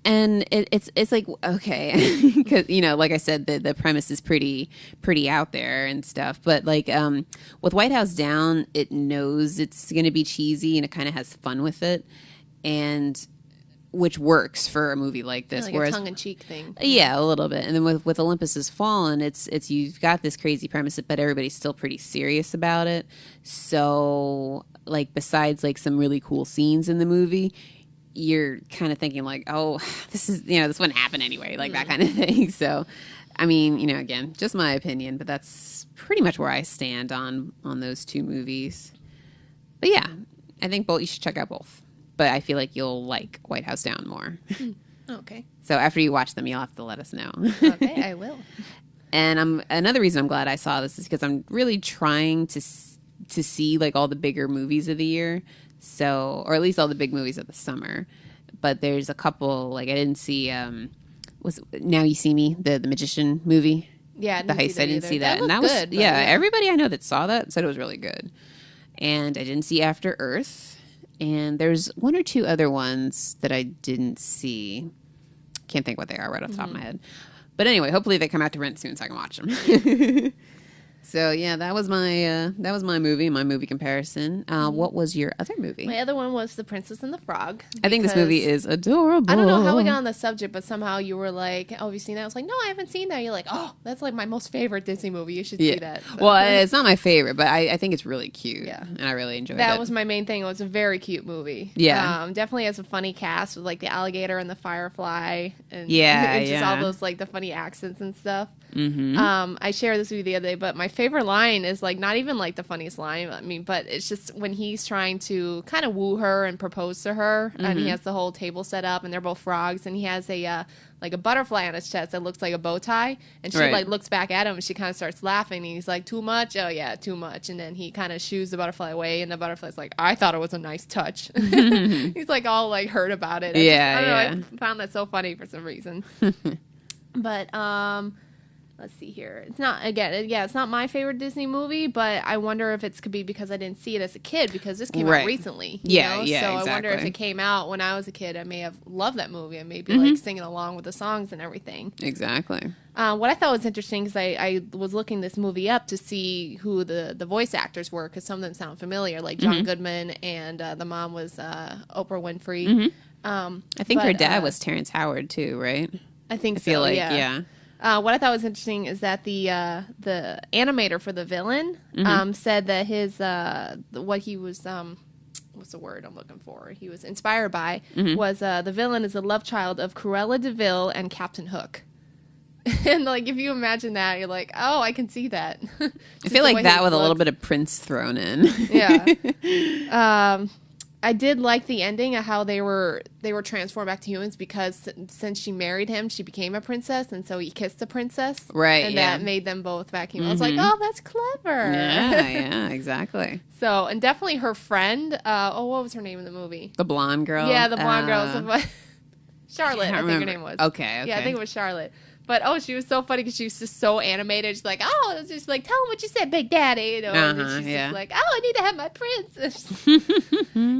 like, okay, because like I said, the premise is pretty out there and stuff. But like with White House Down, it knows it's going to be cheesy and it kind of has fun with it, and which works for a movie like this. Like whereas, a tongue-in-cheek thing. Yeah, a little bit. And then with Olympus Has Fallen, it's you've got this crazy premise, but everybody's still pretty serious about it. So, like, besides, like, some really cool scenes in the movie, you're kind of thinking, like, oh, this wouldn't happen anyway, like, that kind of thing. So, I mean, again, just my opinion, but that's pretty much where I stand on those two movies. But, yeah, I think you should check out both. But I feel like you'll like White House Down more. Okay. So after you watch them, you'll have to let us know. Okay, I will. And another reason I'm glad I saw this is because I'm really trying to see like all the bigger movies of the year. So, or at least all the big movies of the summer. But there's a couple, like I didn't see, was Now You See Me, the magician movie? Yeah, The Heist, I didn't see that. And that was good. Yeah, everybody I know that saw that said it was really good. And I didn't see After Earth. And there's one or two other ones that I didn't see. Can't think what they are right off the top of my head. But anyway, hopefully they come out to rent soon so I can watch them. So yeah, that was my movie comparison. What was your other movie? My other one was The Princess and the Frog. I think this movie is adorable. I don't know how we got on the subject, but somehow you were like, "Oh, have you seen that?" I was like, "No, I haven't seen that." You're like, "Oh, that's like my most favorite Disney movie. You should see that." So. Well, it's not my favorite, but I think it's really cute. Yeah, and I really enjoyed it. That was my main thing. It was a very cute movie. Yeah, definitely has a funny cast with like the alligator and the firefly, and and just all those like the funny accents and stuff. Mm-hmm. I shared this with you the other day, but my favorite line is like not even like the funniest line. I mean, but it's just when he's trying to kind of woo her and propose to her, and he has the whole table set up, and they're both frogs, and he has a like a butterfly on his chest that looks like a bow tie, and she like looks back at him, and she kind of starts laughing, and he's like, "Too much? Oh yeah, too much." And then he kind of shoos the butterfly away, and the butterfly's like, "I thought it was a nice touch." He's like all like hurt about it. I don't know. I found that so funny for some reason. But let's see here. It's not it's not my favorite Disney movie, but I wonder if it could be because I didn't see it as a kid because this came out recently. You know? So exactly. I wonder if it came out when I was a kid, I may have loved that movie and maybe like singing along with the songs and everything. Exactly. What I thought was interesting is I was looking this movie up to see who the voice actors were because some of them sound familiar, like John Goodman and the mom was Oprah Winfrey. I think her dad was Terrence Howard too, right? I think feel like, yeah. What I thought was interesting is that the animator for the villain said that his what he was what's the word I'm looking for? He was inspired by was the villain is a love child of Cruella de Vil and Captain Hook. And like if you imagine that, you're like, oh, I can see that. I feel like that with a little bit of Prince thrown in. Yeah. I did like the ending of how they were transformed back to humans because since she married him, she became a princess, and so he kissed the princess, right? And that made them both back human. I was like, oh, that's clever. Yeah, exactly. So, and definitely her friend. What was her name in the movie? The blonde girl. Yeah, the blonde girl. Charlotte, I think her name was. Okay. Yeah, I think it was Charlotte. But she was so funny because she was just so animated. She's like, oh, it's just like, tell him what you said, Big Daddy. You know, and then she's just like, oh, I need to have my prince.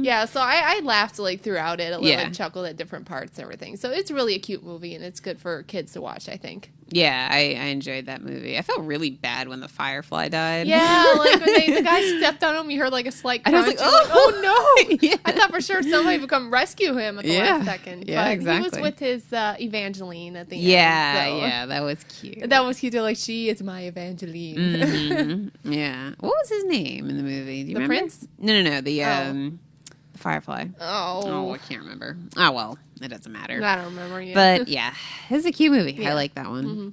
Yeah, so I laughed like throughout it a little, and chuckled at different parts and everything. So it's really a cute movie, and it's good for kids to watch, I think. Yeah, I enjoyed that movie. I felt really bad when the firefly died. Yeah, like when the guy stepped on him, you heard like a slight crunch. I was like, oh no! Yeah. I thought for sure somebody would come rescue him at the last second. Yeah, but exactly. He was with his Evangeline at the end. Yeah, that was cute. That was cute. They're like, she is my Evangeline. Mm-hmm. Yeah. What was his name in the movie? Do you remember? Prince? No. The firefly. Oh, I can't remember. Oh well, it doesn't matter. I don't remember. Yeah. But yeah, it's a cute movie. Yeah. I like that one. Mm-hmm.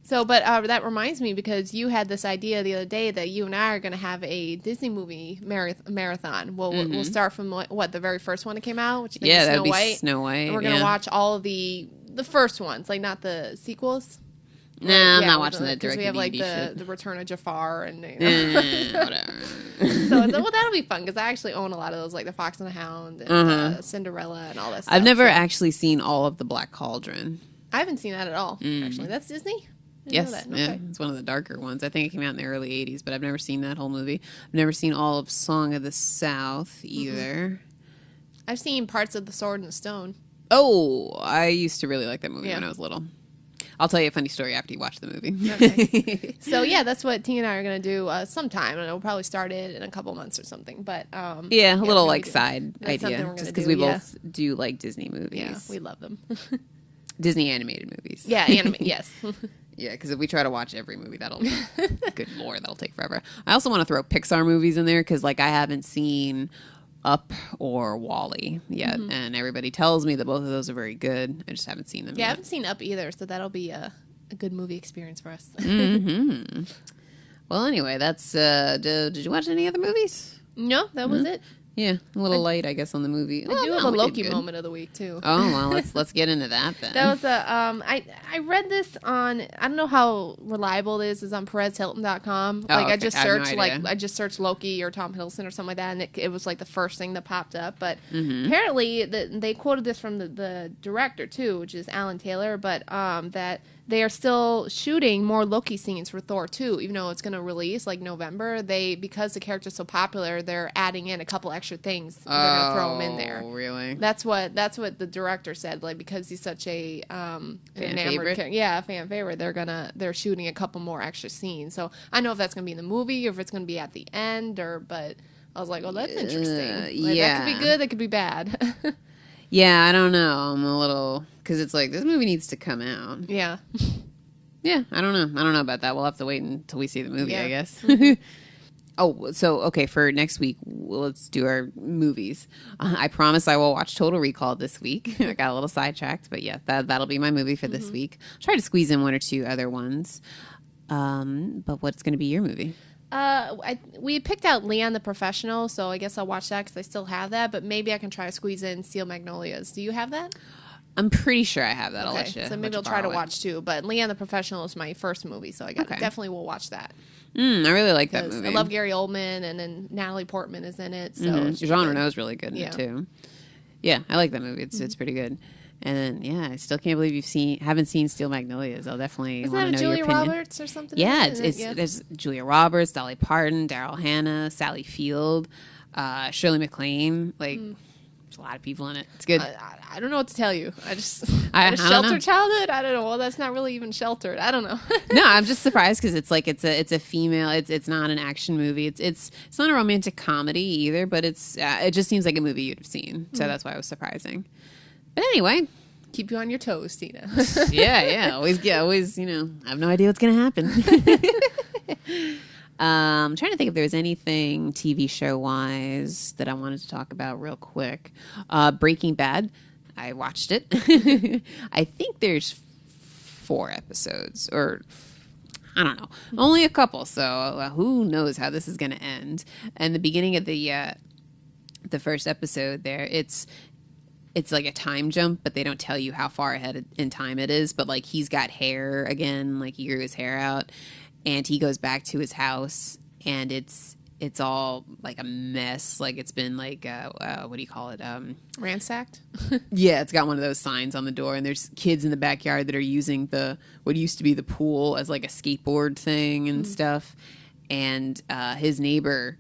So, but that reminds me, because you had this idea the other day that you and I are going to have a Disney movie marathon. We'll start from the very first one that came out, which I think is Snow White. Snow White. And we're going to watch all of the first ones, like not the sequels. No, I'm not watching that direct. Because we have like the Return of Jafar and whatever. So that'll be fun, because I actually own a lot of those, like the Fox and the Hound and Cinderella and all that stuff. I've never actually seen all of the Black Cauldron. I haven't seen that at all. Actually, that's Disney. Yes, okay. It's one of the darker ones. I think it came out in the early 80s, but I've never seen that whole movie. I've never seen all of Song of the South either. I've seen parts of The Sword and the Stone. Oh, I used to really like that movie when I was little. I'll tell you a funny story after you watch the movie. Okay. So, yeah, that's what Tina and I are going to do sometime. And we'll probably start it in a couple months or something. But a little like side idea. Just because we both do like Disney movies. Yeah, we love them. Disney animated movies. Yeah, yes. Yeah, because if we try to watch every movie, good lord, that'll take forever. I also want to throw Pixar movies in there, because like I haven't seen Up or WALL-E yet, and everybody tells me that both of those are very good. I just haven't seen them yet. I haven't seen Up either, so that'll be a good movie experience for us. Well, anyway, that's did you watch any other movies? No, that was it. Yeah, a little light, I guess, on the movie. I do have a Loki moment of the week too. Oh well, let's get into that then. That was I read this on, I don't know how reliable it is on PerezHilton.com. Oh, like okay. I just searched I just searched Loki or Tom Hiddleston or something like that, and it was like the first thing that popped up. But apparently they quoted this from the director too, which is Alan Taylor. But that they are still shooting more Loki scenes for Thor 2, even though it's going to release like November. Because the character's so popular, they're adding in a couple extra things. They're going to throw him in there. Oh, really? That's what the director said. Like, because he's such a fan favorite. Fan favorite. They're shooting a couple more extra scenes. So I don't know if that's going to be in the movie or if it's going to be at the end but I was like, oh, that's interesting. Like, that could be good. That could be bad. Yeah, I don't know. I'm a little, because it's like, this movie needs to come out. Yeah. Yeah, I don't know. I don't know about that. We'll have to wait until we see the movie, I guess. Oh, so, okay, for next week, let's do our movies. I promise I will watch Total Recall this week. I got a little sidetracked, but yeah, that'll be my movie for this week. I'll try to squeeze in one or two other ones. But what's going to be your movie? We picked out Leon the Professional, so I guess I'll watch that because I still have that, but maybe I can try to squeeze in Steel Magnolias. Do you have that? I'm pretty sure I have that. Okay, so maybe I'll try to watch too, but Leon the Professional is my first movie, so I definitely will watch that. I really like that movie. I love Gary Oldman, and then Natalie Portman is in it. So Jean Reno is really good in it too. Yeah, I like that movie. It's pretty good. And then, I still can't believe haven't seen Steel Magnolias. I'll definitely want to know your opinion. Julia Roberts or something? Yeah, there's Julia Roberts, Dolly Parton, Daryl Hannah, Sally Field, Shirley MacLaine. Like, there's a lot of people in it. It's good. I don't know what to tell you. I had a sheltered childhood. I don't know. Well, that's not really even sheltered. I don't know. No, I'm just surprised because it's like it's a female. It's not an action movie. It's not a romantic comedy either. But it just seems like a movie you'd have seen. So that's why it was surprising. But anyway, keep you on your toes, Tina. Yeah. Always, I have no idea what's going to happen. I'm trying to think if there's anything TV show wise that I wanted to talk about real quick. Breaking Bad. I watched it. I think there's 4 episodes, or I don't know, only a couple. So who knows how this is going to end? And the beginning of the first episode there, it's like a time jump, but they don't tell you how far ahead in time it is. But like he's got hair again, like he grew his hair out, and he goes back to his house, and it's it's all like a mess. Like it's been like what do you call it? Ransacked. Yeah, it's got one of those signs on the door, and there's kids in the backyard that are using what used to be the pool as like a skateboard thing and stuff. And his neighbor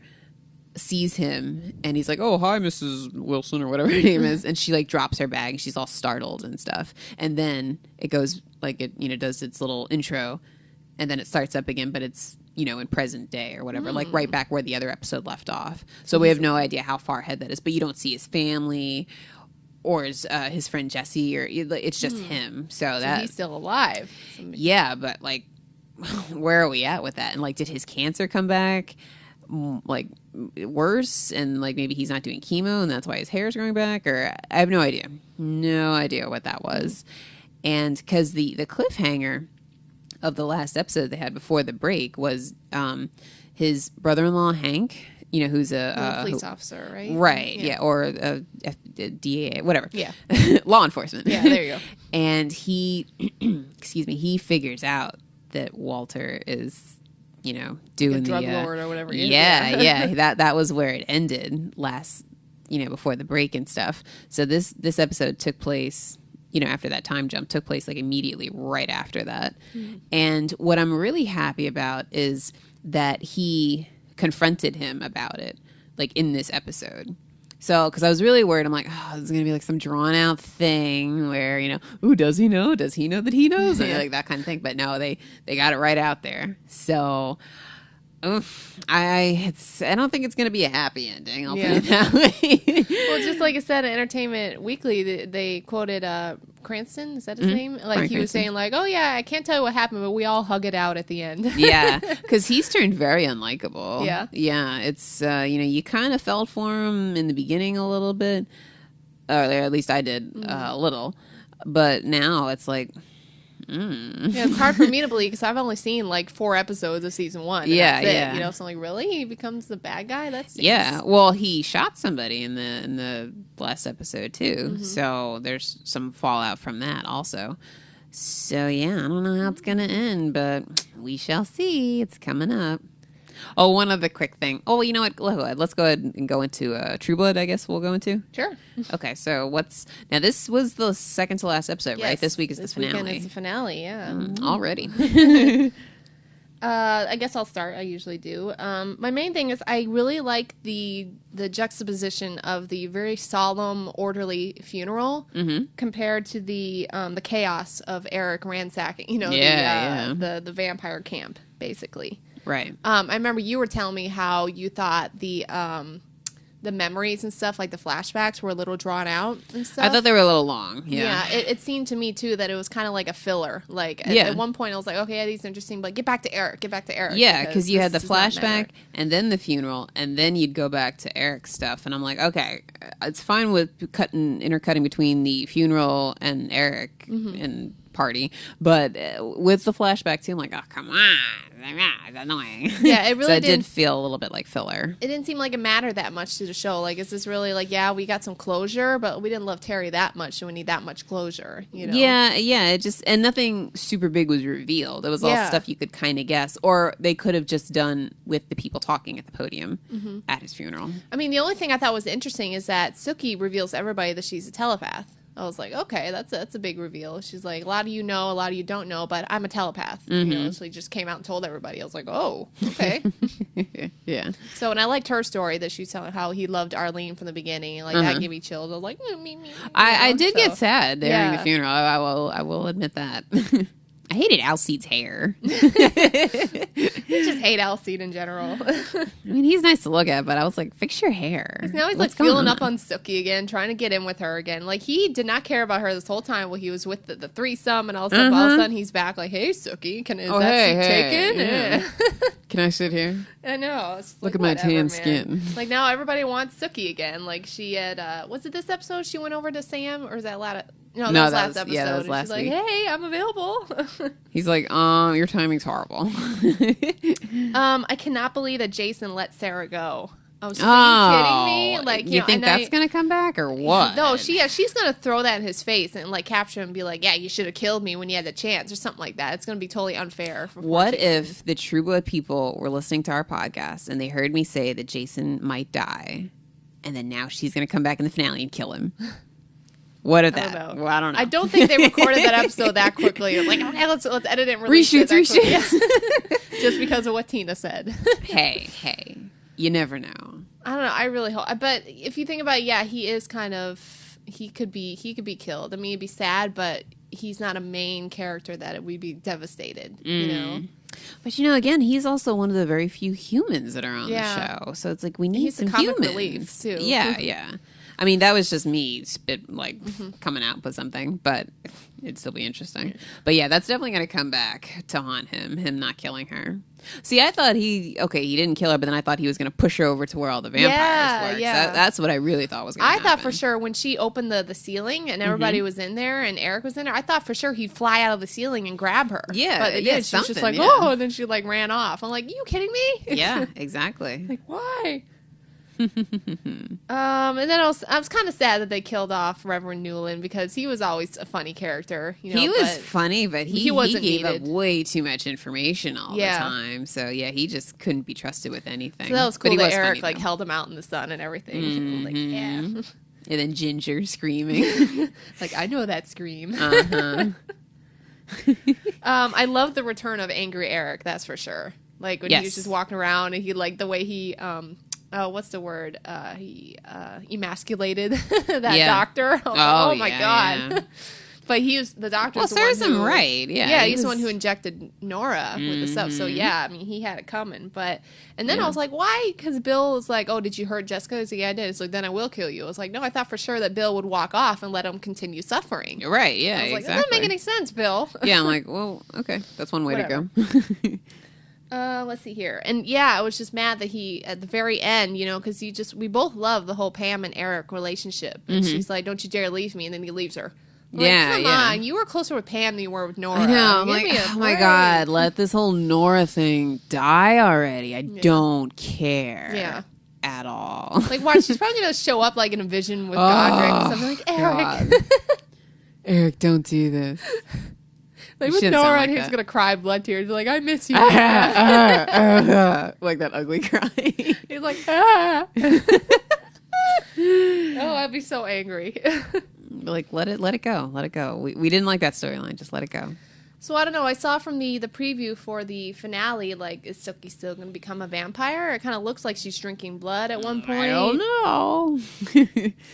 sees him, and he's like, "Oh, hi, Mrs. Wilson," or whatever her name is, and she like drops her bag. She's all startled and stuff, and then it goes like it does its little intro, and then it starts up again, but it's in present day or whatever, like right back where the other episode left off. So we have no idea how far ahead that is, but you don't see his family or his friend Jesse, or it's just him. So that he's still alive. Yeah, but like, where are we at with that? And like, did his cancer come back like worse, and like maybe he's not doing chemo and that's why his hair is growing back? Or I have no idea what that was. And because the cliffhanger of the last episode they had before the break was his brother-in-law Hank, who's a police officer, right? Right, yeah, or a DA, whatever. Yeah. Law enforcement. Yeah, there you go. And he, he figures out that Walter is, doing a drug the lord or whatever. Yeah. That was where it ended last, before the break and stuff. So this episode took place, after that time jump, took place like immediately right after that. Mm-hmm. And what I'm really happy about is that he confronted him about it, like in this episode. So, because I was really worried, I'm like, oh, this is going to be like some drawn out thing where, ooh, does he know? Does he know that he knows? And like that kind of thing. But no, they got it right out there. So, I don't think it's going to be a happy ending. I'll put it that way. Well, just like I said, in Entertainment Weekly, they quoted Cranston. Is that his name? Like Bryan he was saying, like, "Oh yeah, I can't tell you what happened, but we all hug it out at the end." Yeah, because he's turned very unlikable. Yeah. It's you kind of felt for him in the beginning a little bit, or at least I did a little, but now it's like. Yeah, it's hard for me to believe because I've only seen like 4 episodes of season 1. Yeah. So I'm like, really? He becomes the bad guy? That's Well, he shot somebody in the last episode too. Mm-hmm. So there's some fallout from that also. So yeah, I don't know how it's gonna end, but we shall see. It's coming up. Oh, one other quick thing. Oh, you know what? Let's go ahead and go into True Blood, I guess we'll go into. Sure. Okay, so now this was the second to last episode, right? This week is the finale. This weekend is the finale, yeah. Already. I guess I'll start. I usually do. My main thing is I really like the juxtaposition of the very solemn, orderly funeral compared to the chaos of Eric ransacking, the vampire camp, basically. Right. I remember you were telling me how you thought the memories and stuff, like the flashbacks, were a little drawn out and stuff. I thought they were a little long. Yeah. It seemed to me too that it was kind of like a filler. Like at one point I was like, okay, yeah, these are interesting, but get back to Eric. Yeah, because you had the flashback and then the funeral, and then you'd go back to Eric's stuff, and I'm like, okay, it's fine with intercutting between the funeral and Eric and party, but with the flashback too, I'm like, oh, come on, it's annoying. Yeah, it really so it did feel a little bit like filler. It didn't seem like it mattered that much to the show. Like, is this really like, yeah, we got some closure, but we didn't love Terry that much, so we need that much closure, Yeah, it just, and nothing super big was revealed. It was all stuff you could kind of guess, or they could have just done with the people talking at the podium at his funeral. I mean, the only thing I thought was interesting is that Sookie reveals to everybody that she's a telepath. I was like, okay, that's a big reveal. She's like, a lot of you know, a lot of you don't know, but I'm a telepath. So he just came out and told everybody. I was like, oh, okay. Yeah. So, and I liked her story that she's telling how he loved Arlene from the beginning. Like, that gave me chills. I was like, me. I did get sad during the funeral. I will admit that. I hated Alcide's hair. I just hate Alcide in general. I mean, he's nice to look at, but I was like, fix your hair. Now he's like feeling up on Sookie again, trying to get in with her again. Like, he did not care about her this whole time while he was with the threesome and all stuff. All of a sudden, he's back like, hey, Sookie, is that seat taken? Yeah. Can I sit here? I know. Look at my tan skin. Like, now everybody wants Sookie again. Like, she had, was it this episode she went over to Sam, or is that No, that was last episode. Yeah, that was last week. She's like, hey, I'm available. He's like, your timing's horrible. I cannot believe that Jason let Sarah go. Oh, she's like, are you kidding me? Like, you think that's going to come back or what? No, she's going to throw that in his face and like capture him and be like, yeah, you should have killed me when you had the chance or something like that. It's going to be totally unfair. What if the True Blood people were listening to our podcast and they heard me say that Jason might die, and then now she's going to come back in the finale and kill him? What if that? Well, I don't know. I don't think they recorded that episode that quickly. Like, okay, let's edit it and release it. Reshoots. Just because of what Tina said. Hey, you never know. I don't know. I really hope. But if you think about it, yeah, he is kind of, he could be killed. I mean, it'd be sad, but he's not a main character that we'd be devastated, you know? But, again, he's also one of the very few humans that are on the show. So it's like, we need some comic humans. relief, too. Yeah. I mean, that was just me coming out with something, but it'd still be interesting. But yeah, that's definitely going to come back to haunt him not killing her. See, I thought he didn't kill her, but then I thought he was going to push her over to where all the vampires were. Yeah. That's what I really thought was going to happen. I thought for sure when she opened the ceiling and everybody was in there and Eric was in there, I thought for sure he'd fly out of the ceiling and grab her. Yeah. But it did. She was just like, and then she like ran off. I'm like, you kidding me? Yeah, exactly. Like, why? And then I was kind of sad that they killed off Reverend Newland because he was always a funny character. He was funny, but he gave up needed. way too much information all the time. So yeah, he just couldn't be trusted with anything. So that was cool but that Eric like held him out in the sun and everything. Like, yeah. And then Ginger screaming. Like, I know that scream. Uh-huh. I love the return of Angry Eric, that's for sure. Like when he was just walking around and he like the way he what's the word? He emasculated that doctor. Oh my god. Yeah. But the doctor. Well, serves him right. Yeah, he's the one who injected Nora with the stuff. So yeah, I mean, he had it coming. And then I was like, why? Because Bill was like, oh, did you hurt Jessica? He's like, yeah, I did. It's like, then I will kill you. I was like, no, I thought for sure that Bill would walk off and let him continue suffering. You're right. Yeah, I was like, that doesn't make any sense, Bill. Yeah, I'm like, well, okay, that's one way to go. Let's see here. And yeah, I was just mad that he, at the very end, because we both love the whole Pam and Eric relationship. And she's like, don't you dare leave me. And then he leaves her. Come on. You were closer with Pam than you were with Nora. I know. I'm like, oh my God, let this whole Nora thing die already. I don't care. Yeah. At all. Like, watch, she's probably going to show up like in a vision with Godric or something like, Eric. Eric, don't do this. Like with Nora, and he's gonna cry blood tears. Like, I miss you. Like that ugly cry. He's like, oh, I'd be so angry. Like, let it go. We didn't like that storyline. Just let it go. So I don't know. I saw from the preview for the finale, like, is Sookie still going to become a vampire? It kind of looks like she's drinking blood at one point. I don't know.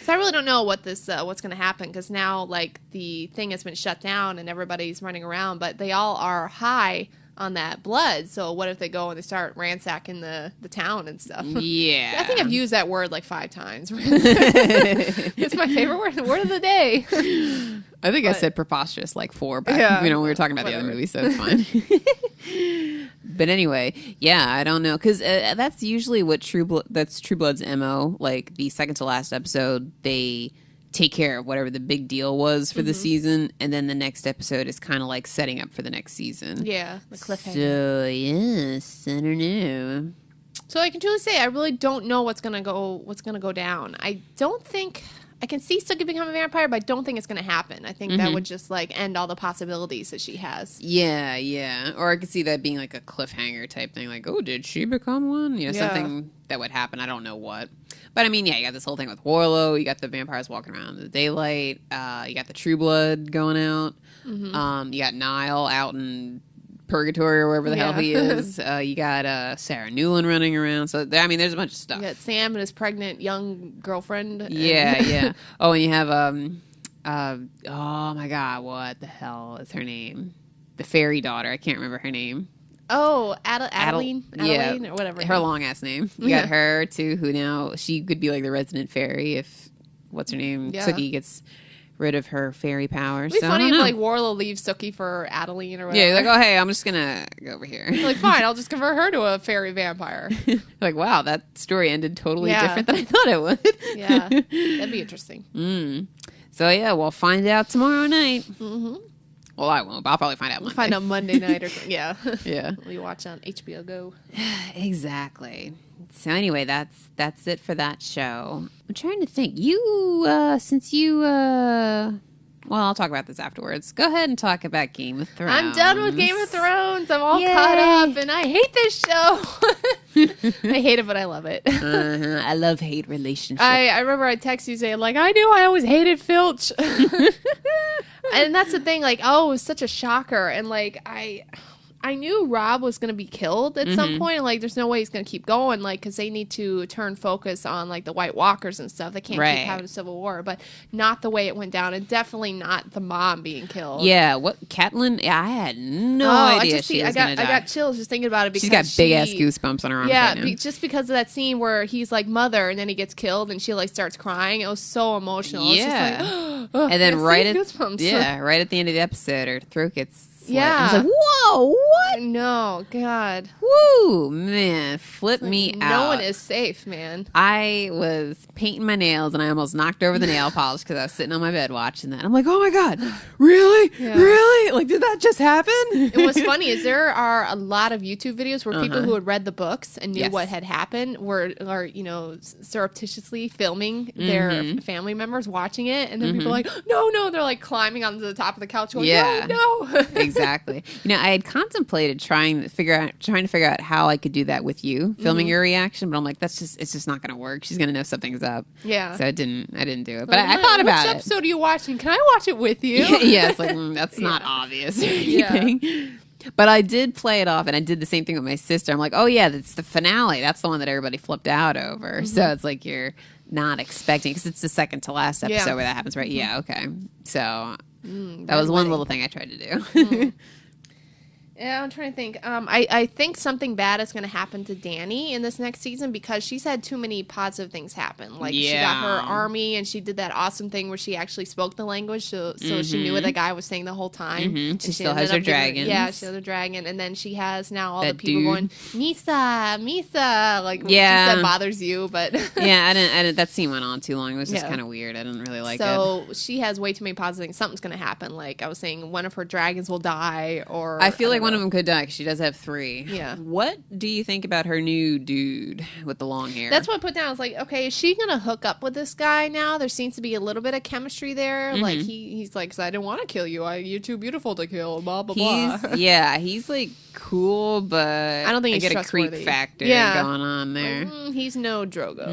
So I really don't know what's going to happen because now, like, the thing has been shut down and everybody's running around, but they all are high on that blood. So what if they go and they start ransacking the town and stuff? Yeah. I think I've used that word like 5 times. It's my favorite word of the day. I think I said preposterous like 4 back. We were talking about the other movie, so it's fine. But anyway, yeah, I don't know because that's usually what True Blood's MO. Like the second to last episode, they take care of whatever the big deal was for the season, and then the next episode is kind of like setting up for the next season. Yeah, the cliffhanger. So yes, I don't know. So I can truly say I really don't know what's gonna go down. I don't think I can see Sookie become a vampire, but I don't think it's gonna happen. I think that would just like end all the possibilities that she has. Yeah. Or I could see that being like a cliffhanger type thing, like, oh, did she become one? Something that would happen. I don't know what. But I mean, yeah, you got this whole thing with Warlow. You got the vampires walking around in the daylight. You got the True Blood going out. You got Niall out in Purgatory or wherever the hell he is. You got Sarah Newland running around. So I mean, there's a bunch of stuff. You got Sam and his pregnant young girlfriend. Yeah. Oh, and you have oh my God, what the hell is her name? The fairy daughter. I can't remember her name. Oh, Adeline, or whatever. Her long ass name. You got her too, who now she could be like the resident fairy if what's her name? Sookie gets rid of her fairy powers. It'd be funny if like Warlow leaves Sookie for Adeline or whatever. Yeah, like, oh hey, I'm just gonna go over here. Like, fine, I'll just convert her to a fairy vampire. Like, wow, that story ended totally different than I thought it would. Yeah, that'd be interesting. So yeah, we'll find out tomorrow night. Well, I won't, but I'll probably find out Monday. Find out Monday night or something. Yeah. Yeah. We watch on HBO Go. Exactly. So anyway, that's it for that show. I'm trying to think. Well, I'll talk about this afterwards. Go ahead and talk about Game of Thrones. I'm done with Game of Thrones. I'm all caught up, and I hate this show. I hate it, but I love it. I love hate relationships. I remember I texted you saying, like, I knew I always hated Filch. And that's the thing, like, oh, it was such a shocker. And, like, I knew Rob was going to be killed at some point. And, like, there's no way he's going to keep going, like, because they need to turn focus on, like, the White Walkers and stuff. They can't keep having a civil war. But not the way it went down. And definitely not the mom being killed. Yeah, Catelyn? Yeah, I had no idea she was going to die. I got chills just thinking about it. Because she's got big-ass goosebumps on her arms right now. Just because of that scene where he's, like, mother, and then he gets killed, and she, like, starts crying. It was so emotional. Yeah. It's just like, and then right at the end of the episode, her throat gets slit. Yeah. I was like, whoa, what? No, God. Woo, man, flip me out. No one is safe, man. I was painting my nails and I almost knocked over the nail polish because I was sitting on my bed watching that. I'm like, oh my God, really? Yeah. Really? Like, did that just happen? And what's funny is there are a lot of YouTube videos where people who had read the books and knew what had happened are, you know, surreptitiously filming their family members watching it. And then people are like, no, they're like climbing onto the top of the couch going, no. Exactly. You know, I had contemplated trying to figure out how I could do that with you, filming your reaction, but I'm like, it's just not going to work. She's going to know something's up. Yeah. So I didn't do it. But I thought about it. Which episode are you watching? Can I watch it with you? Yeah, it's like, that's not obvious or anything. Yeah. But I did play it off, and I did the same thing with my sister. I'm like, oh yeah, that's the finale. That's the one that everybody flipped out over. So it's like you're not expecting, because it's the second to last episode where that happens, right? Yeah, okay. So that was one little thing I tried to do. Yeah, I'm trying to think. I think something bad is going to happen to Dany in this next season because she's had too many positive things happen. Like, she got her army, and she did that awesome thing where she actually spoke the language, so she knew what the guy was saying the whole time. And she still has her dragons. Yeah, she has her dragon. And then she has now all the people going, Misa, like, she said bothers you, but... Yeah, I didn't, that scene went on too long. It was just kind of weird. I didn't really like it. So she has way too many positive things. Something's going to happen. Like, I was saying, one of her dragons will die, or... I feel like one of them could die because she does have 3. Yeah. What do you think about her new dude with the long hair? That's what I put down. I was like, okay, is she going to hook up with this guy now? There seems to be a little bit of chemistry there. Like, he's like, 'cause I didn't want to kill you. You're too beautiful to kill, blah, blah, blah. Yeah, he's like cool, but I don't think he's get trustworthy. A creep factor going on there. He's no Drogo.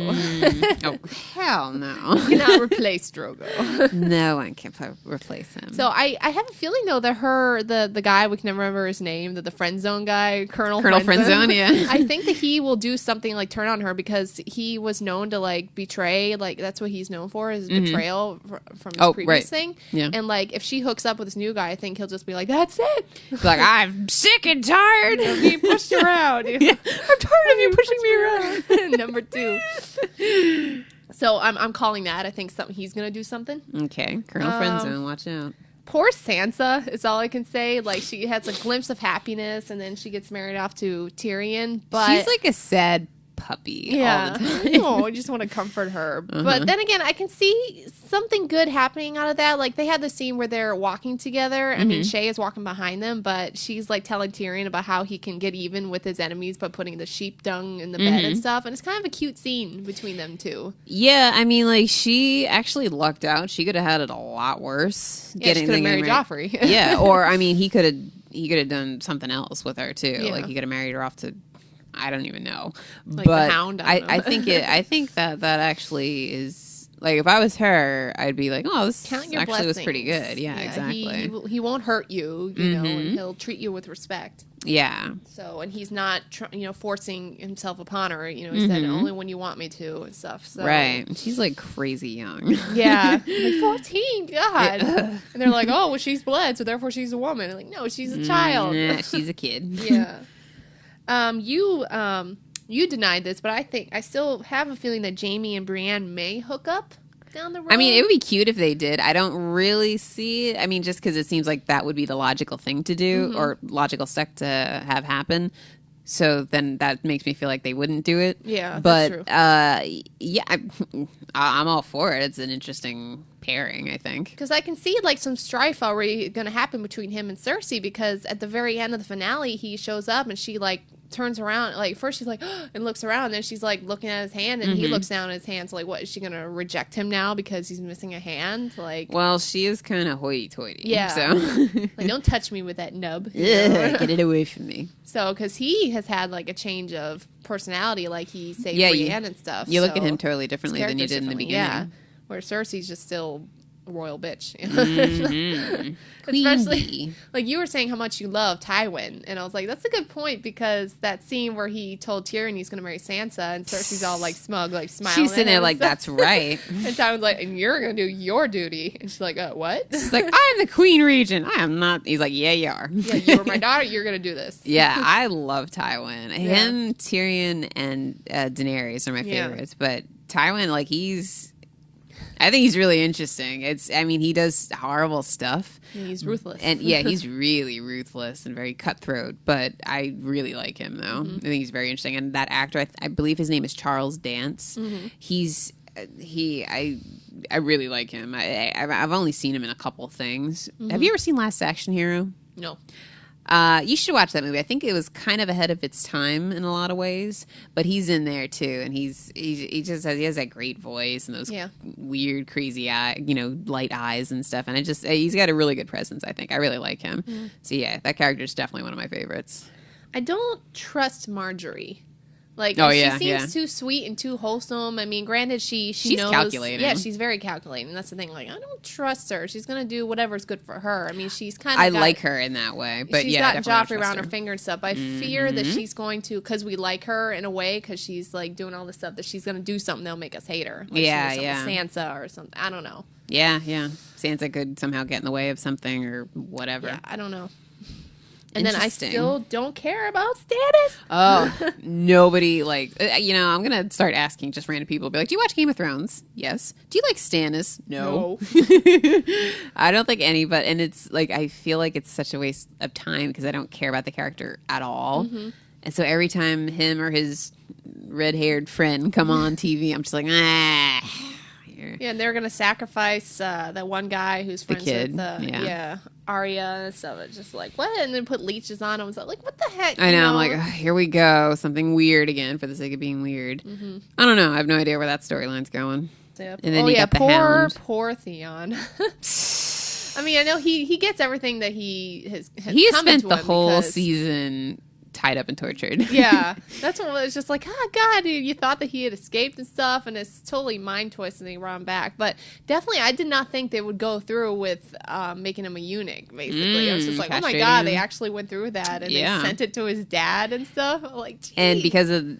Oh, hell no. You cannot replace Drogo. No one can replace him. So I have a feeling, though, that the guy, we can never remember his name, that the Friendzone guy, Colonel Friendzone, yeah. I think that he will do something like turn on her because he was known to, like, betray. Like, that's what he's known for, is betrayal from his previous thing. Yeah. And, like, if she hooks up with this new guy, I think he'll just be like, that's it. Like, I'm sick and tired of being pushed around. Yeah. I'm tired of you pushing me around. Number 2. So I'm calling that. I think he's going to do something. Okay. Colonel Friendzone, watch out. Poor Sansa is all I can say. Like, she has a glimpse of happiness, and then she gets married off to Tyrion. But she's like a sad puppy all the time. Oh, I just want to comfort her. But then again, I can see something good happening out of that. Like, they had the scene where they're walking together. I mean, Shay is walking behind them, but she's like telling Tyrion about how he can get even with his enemies by putting the sheep dung in the bed and stuff. And it's kind of a cute scene between them two. Yeah, I mean, like, she actually lucked out. She could have had it a lot worse. Yeah, she could have married Joffrey. Yeah, or I mean, he could have done something else with her too. Yeah. Like, he could have married her off to, I don't even know. Like, but the Hound, I think that actually is, like, if I was her, I'd be like, oh, this actually was pretty good. Yeah, exactly. He won't hurt you, you know, and he'll treat you with respect. Yeah. So, and he's not, forcing himself upon her. You know, he said, only when you want me to and stuff. So. Right. She's, like, crazy young. Yeah. Like, 14, God. And they're like, oh, well, she's bled, so therefore she's a woman. And like, no, she's a child. Yeah, she's a kid. Yeah. You denied this, but I still have a feeling that Jamie and Brienne may hook up down the road. I mean, it would be cute if they did. I don't really see it. I mean, just because it seems like that would be the logical thing to do, or logical step to have happen. So then that makes me feel like they wouldn't do it. Yeah, but that's true. Yeah, I'm all for it. It's an interesting pairing, I think. Because I can see, like, some strife already going to happen between him and Cersei, because at the very end of the finale, he shows up and she, like, turns around, like first she's like and looks around, and then she's like looking at his hand, and he looks down at his hand. So like, what is she gonna reject him now because he's missing a hand? Like, well, she is kind of hoity-toity. Yeah. So like, don't touch me with that nub. Get it away from me. So because he has had like a change of personality, like he saved Yeah, Brienne and stuff. You look at him totally differently than you did in the beginning. Yeah, where Cersei's just still a royal bitch. Queen Especially bee. like you were saying how much you love Tywin, and I was like, that's a good point, because that scene where he told Tyrion he's going to marry Sansa, and Cersei's all like smug, like smiling. She's sitting there like, stuff. that's right. And Tywin's like, and you're going to do your duty, and she's like, what? She's like, I'm the Queen Regent. I am not. He's like, yeah, you are. Yeah, you were my daughter. You're going to do this. Yeah, I love Tywin. Him, Tyrion, and Daenerys are my favorites. But Tywin, like, I think he's really interesting. He does horrible stuff. He's ruthless. And yeah, he's really ruthless and very cutthroat. But I really like him, though. I think he's very interesting. And that actor, I believe his name is Charles Dance. I really like him. I've only seen him in a couple things. Have you ever seen Last Action Hero? No. You should watch that movie. I think it was kind of ahead of its time in a lot of ways, but he's in there too, and he has that great voice and those weird, crazy light eyes and stuff. And he's got a really good presence. I think I really like him. So yeah, that character is definitely one of my favorites. I don't trust Marjorie. Like, she seems too sweet and too wholesome. I mean, granted, she's knows, calculating. Yeah, she's very calculating. That's the thing. Like, I don't trust her. She's gonna do whatever's good for her. I mean, she's kind of. I like her in that way, but she's got Joffrey around her finger and stuff. I fear that she's going to, because we like her in a way, because she's like doing all this stuff, that she's gonna do something that'll make us hate her. Like Sansa or something. I don't know. Yeah. Sansa could somehow get in the way of something or whatever. Yeah, I don't know. And then I still don't care about Stannis. Oh, nobody, I'm going to start asking just random people. Be like, do you watch Game of Thrones? Yes. Do you like Stannis? No. I don't think anybody, and it's like, I feel like it's such a waste of time because I don't care about the character at all. And so every time him or his red-haired friend come on TV, I'm just like, Yeah, and they're going to sacrifice that one guy who's friends with Arya, so it's just like, what? And then put leeches on him. So like, what the heck? I know. I'm like, here we go. Something weird again for the sake of being weird. I don't know. I have no idea where that storyline's going. Yep. And then you got the Hound. Poor Theon. I mean, I know he gets everything that he has He has come spent into the him whole because, season tied up and tortured. Yeah, that's what it was just like, oh god, dude, you thought that he had escaped and stuff, and it's totally mind twist and they run back. But definitely, I did not think they would go through with making him a eunuch. Basically, I was just like, oh my god, they actually went through with that, and they sent it to his dad and stuff. Like, geez. And because of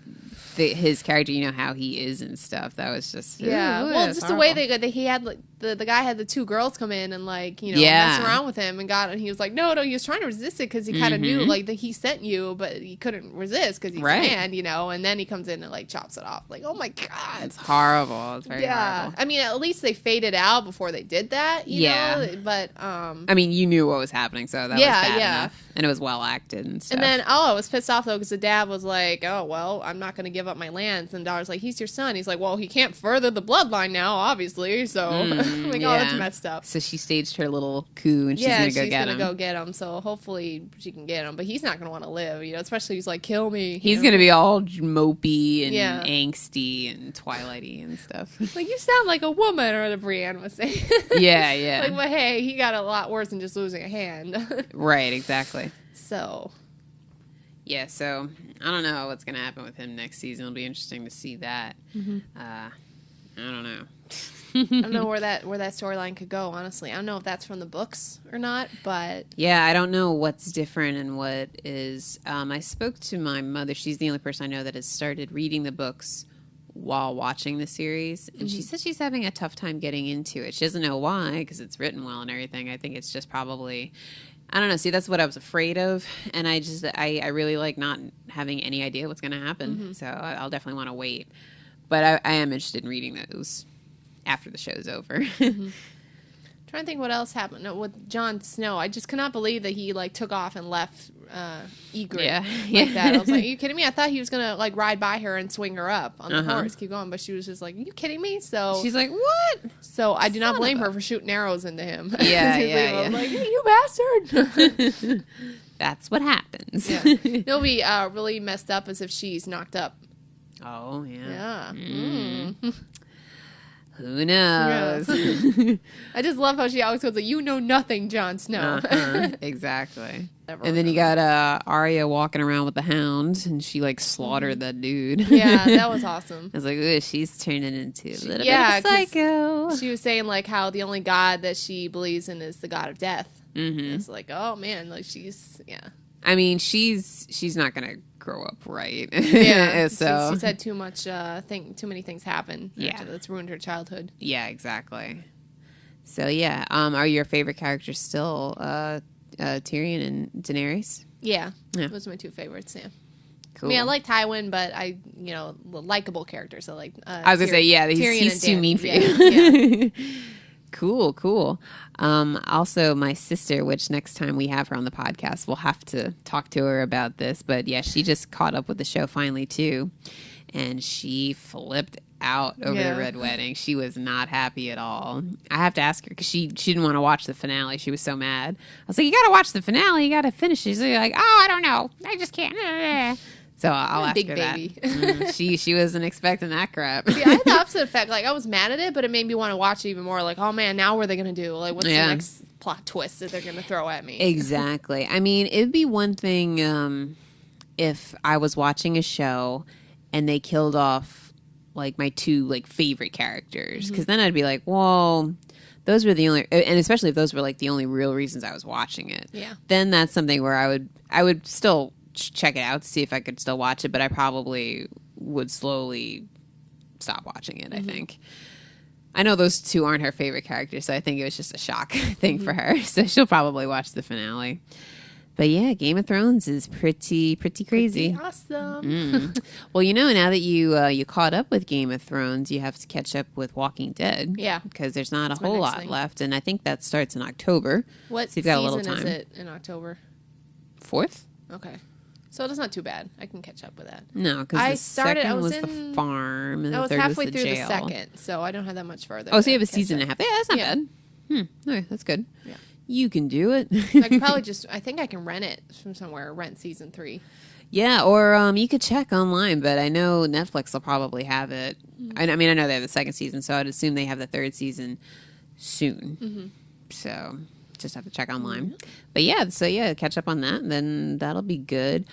his character, you know how he is and stuff. That was just well, just the way he had like, the guy had the two girls come in and mess around with him and he was like, no, he was trying to resist it because he kind of knew like that he sent you, but he couldn't resist because he's a man, and then he comes in and like chops it off. Like, oh my god, it's horrible. It's very horrible. I mean, at least they faded out before they did that. You know? But I mean, you knew what was happening, so that was bad enough. And it was well acted and stuff. And then, I was pissed off, though, because the dad was like, oh, well, I'm not going to give up my lands. And the daughter's like, he's your son. He's like, well, he can't further the bloodline now, obviously. So, I'm like, oh, that's messed up. So she staged her little coup, and she's going to go get him. Yeah, she's going to go get him. So hopefully she can get him. But he's not going to want to live, especially he's like, kill me. He's going to be all mopey and angsty and twilighty and stuff. Like, you sound like a woman, or the Brienne was saying. Yeah. Like, well, hey, he got a lot worse than just losing a hand. Right, exactly. So, yeah, so I don't know what's going to happen with him next season. It'll be interesting to see that. I don't know. I don't know where that storyline could go, honestly. I don't know if that's from the books or not, but... Yeah, I don't know what's different and what is... I spoke to my mother. She's the only person I know that has started reading the books while watching the series, and she says she's having a tough time getting into it. She doesn't know why, because it's written well and everything. I think it's just probably... I don't know. See, that's what I was afraid of, and I really like not having any idea what's going to happen. So I'll definitely want to wait. But I am interested in reading those after the show's over. Trying to think what else happened with Jon Snow. I just cannot believe that he took off and left Ygritte like that. I was like, are you kidding me? I thought he was gonna ride by her and swing her up on the horse, keep going, but she was just like, are you kidding me? So she's like, what? So I do not blame her for shooting arrows into him. Yeah. Like, you bastard. That's what happens. Yeah. It'll be really messed up as if she's knocked up. Oh, yeah. Yeah. Who knows? Yeah. I just love how she always goes like, "You know nothing, Jon Snow." Exactly. Never And then you remember. got Arya walking around with the hound, and she like slaughtered that dude. Yeah, that was awesome. I was like, ooh, she's turning into a little Yeah, bit of a 'cause psycho. She was saying like how the only god that she believes in is the god of death. It's like, oh man, like she's I mean, she's not gonna grow up right. yeah. So she's had too much too many things happen. Yeah. That's ruined her childhood. yeah, exactly. So yeah, are your favorite characters still Tyrion and Daenerys? Yeah, Yeah. those are my two favorites. Yeah. Cool. I mean, I like Tywin, but likable characters. So like, I was gonna say, yeah, Tyrion he's and too Dany. mean for Yeah, you. yeah. Cool. Also, my sister, which next time we have her on the podcast, we'll have to talk to her about this. But yeah, she just caught up with the show finally too, and she flipped out over Yeah. the Red Wedding. She was not happy at all. I have to ask her because she didn't want to watch the finale. She was so mad. I was like, you got to watch the finale. You got to finish. She's like, oh, I don't know. I just can't. So I'll ask Big her baby. that. She wasn't expecting that crap. See, I had the opposite effect. Like, I was mad at it, but it made me want to watch it even more. Like, oh man, now what are they gonna do? Like, what's the next plot twist that they're gonna throw at me? Exactly. I mean, it'd be one thing if I was watching a show and they killed off like my two like favorite characters, because then I'd be like, well, those were the only, and especially if those were like the only real reasons I was watching it. Yeah. Then that's something where I would still check it out to see if I could still watch it, but I probably would slowly stop watching it. I think. I know those two aren't her favorite characters, so I think it was just a shock thing for her. So she'll probably watch the finale. But yeah, Game of Thrones is pretty crazy. Pretty awesome. Well, now that you caught up with Game of Thrones, you have to catch up with Walking Dead. Yeah. because there's not That's a my whole next lot thing. left, and I think that starts in October. What So you've got a little season is time. it in October? 4th? Okay, so that's not too bad. I can catch up with that. No, because I the started- second I was was the in- farm, and I the was third halfway was the through jail. the second, so I don't have that much further. Oh, so to you have a catch season and a up. half. Yeah, that's not Yeah. bad. Okay, that's good. Yeah. You can do it. I could probably I think I can rent it from somewhere. Rent season 3. Yeah, or you could check online, but I know Netflix will probably have it. I mean, I know they have the second season, so I'd assume they have the third season soon. So just have to check online. But yeah, so yeah, catch up on that, and then that'll be good.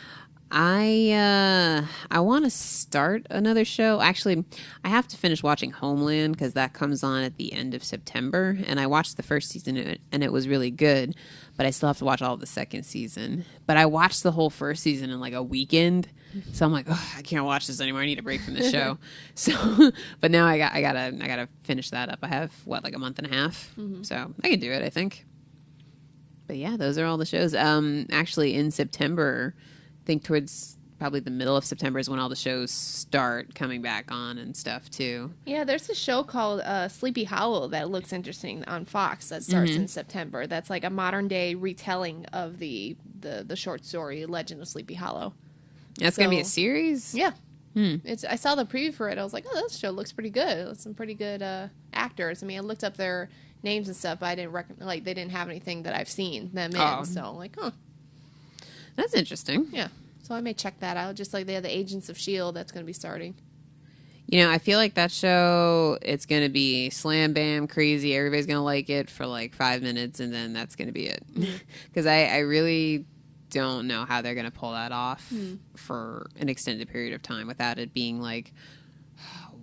I want to start another show. Actually, I have to finish watching Homeland because that comes on at the end of September, and I watched the first season and it was really good, but I still have to watch all of the second season. But I watched the whole first season in like a weekend, so I'm like, oh, I can't watch this anymore. I need a break from the show. So, but now I gotta finish that up. I have like a month and a half, so I can do it, I think. But yeah, those are all the shows. Actually, in September, I think towards probably the middle of September is when all the shows start coming back on and stuff too. Yeah, there's a show called Sleepy Hollow that looks interesting on Fox that starts in September. That's like a modern day retelling of the short story Legend of Sleepy Hollow. That's gonna be a So- series. Yeah. I saw the preview for it. I was like, oh, this show looks pretty good. It's some pretty good actors. I mean, I looked up their names and stuff, but I didn't they didn't have anything that I've seen them in. Oh. So I'm like, huh. That's interesting. Yeah. So I may check that out. Just like they have the Agents of S.H.I.E.L.D. that's going to be starting. I feel like that show, it's going to be slam bam crazy. Everybody's going to like it for like 5 minutes, and then that's going to be it. Because I really don't know how they're going to pull that off for an extended period of time without it being like,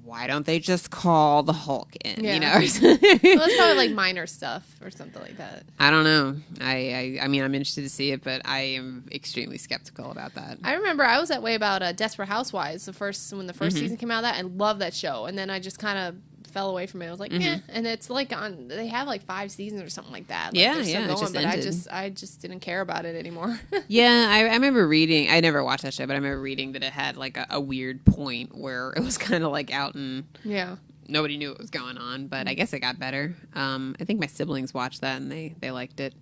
why don't they just call the Hulk in? Yeah. Or something. Well, it's probably like minor stuff or something like that. I don't know. I mean, I'm interested to see it, but I am extremely skeptical about that. I remember I was that way about Desperate Housewives when the first season came out of that. I loved that show, and then I just kind of fell away from it. I was like, yeah, and it's like they have like 5 seasons or something like that. Like, Yeah, they're still yeah, it going, just but ended. I just didn't care about it anymore. Yeah, I remember reading. I never watched that show, but I remember reading that it had like a weird point where it was kind of like out and Yeah. nobody knew what was going on. But I guess it got better. I think my siblings watched that and they liked it.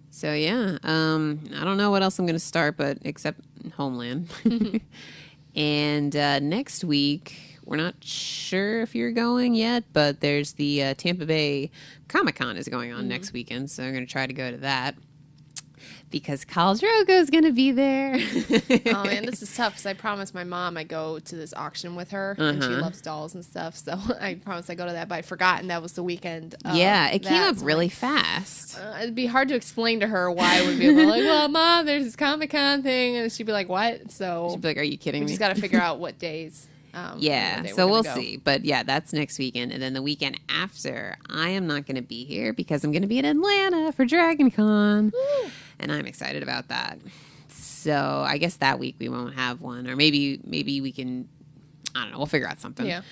So yeah, I don't know what else I'm going to start, but except Homeland. And next week, we're not sure if you're going yet, but there's the Tampa Bay Comic-Con is going on next weekend, so I'm going to try to go to that. because Khal Drogo's going to be there. Oh man, this is tough because I promised my mom I go to this auction with her, and she loves dolls and stuff. So I promised I go to that, but I forgot, and that was the weekend. Yeah, it came up really fast. It'd be hard to explain to her why it would be like, well, Mom, there's this Comic-Con thing, and she'd be like, what? So She'd be like, are you kidding we me? just got to figure out what days. Yeah, so we'll see. But yeah, that's next weekend. And then the weekend after, I am not going to be here because I'm going to be in Atlanta for Dragon Con. Woo. And I'm excited about that. So I guess that week we won't have one. Or maybe we can, I don't know, we'll figure out something. Yeah.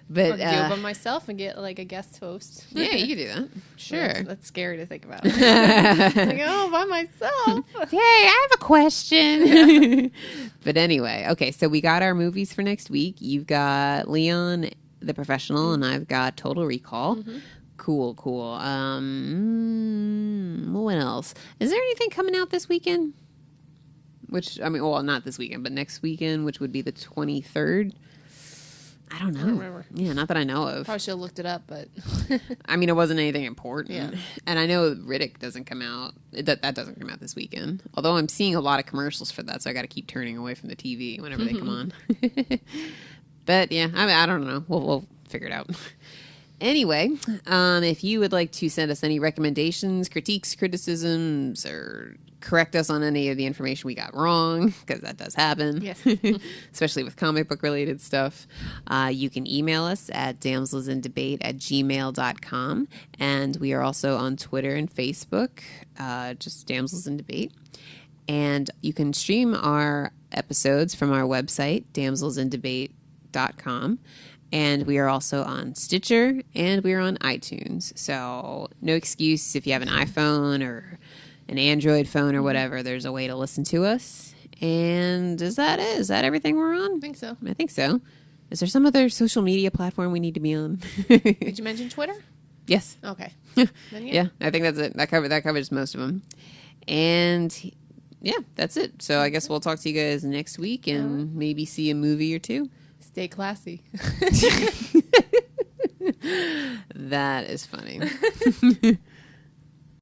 But I'll do it by myself and get like a guest host. Yeah, you can do that. Sure. That's scary to think about. Like, oh, by myself. Hey, I have a question. But anyway, okay, so we got our movies for next week. You've got Leon the Professional, and I've got Total Recall. Mm-hmm. Cool. What else? Is there anything coming out this weekend? Which, I mean, well, not this weekend, but next weekend, which would be the 23rd. I don't know. I don't remember. Yeah, not that I know of. Probably should have looked it up, but I mean, it wasn't anything important. Yeah. And I know Riddick doesn't come out. That doesn't come out this weekend. Although I'm seeing a lot of commercials for that, so I got to keep turning away from the TV whenever they come on. But yeah, I don't know. We'll figure it out. Anyway, if you would like to send us any recommendations, critiques, criticisms, or correct us on any of the information we got wrong, because that does happen, yes. especially with comic book related stuff, you can email us at damselsinDebate@gmail.com. And we are also on Twitter and Facebook, just Damsels in Debate. And you can stream our episodes from our website, damselsindebate.com. And we are also on Stitcher, and we are on iTunes. So no excuse if you have an iPhone or an Android phone or whatever. There's a way to listen to us. And is that it? Is that everything we're on? I think so. I think so. Is there some other social media platform we need to be on? Did you mention Twitter? Yes. Okay. Then, yeah. Yeah, I think that's it. That covers most of them. And yeah, that's it. So I guess we'll talk to you guys next week and maybe see a movie or two. Stay classy. That is funny.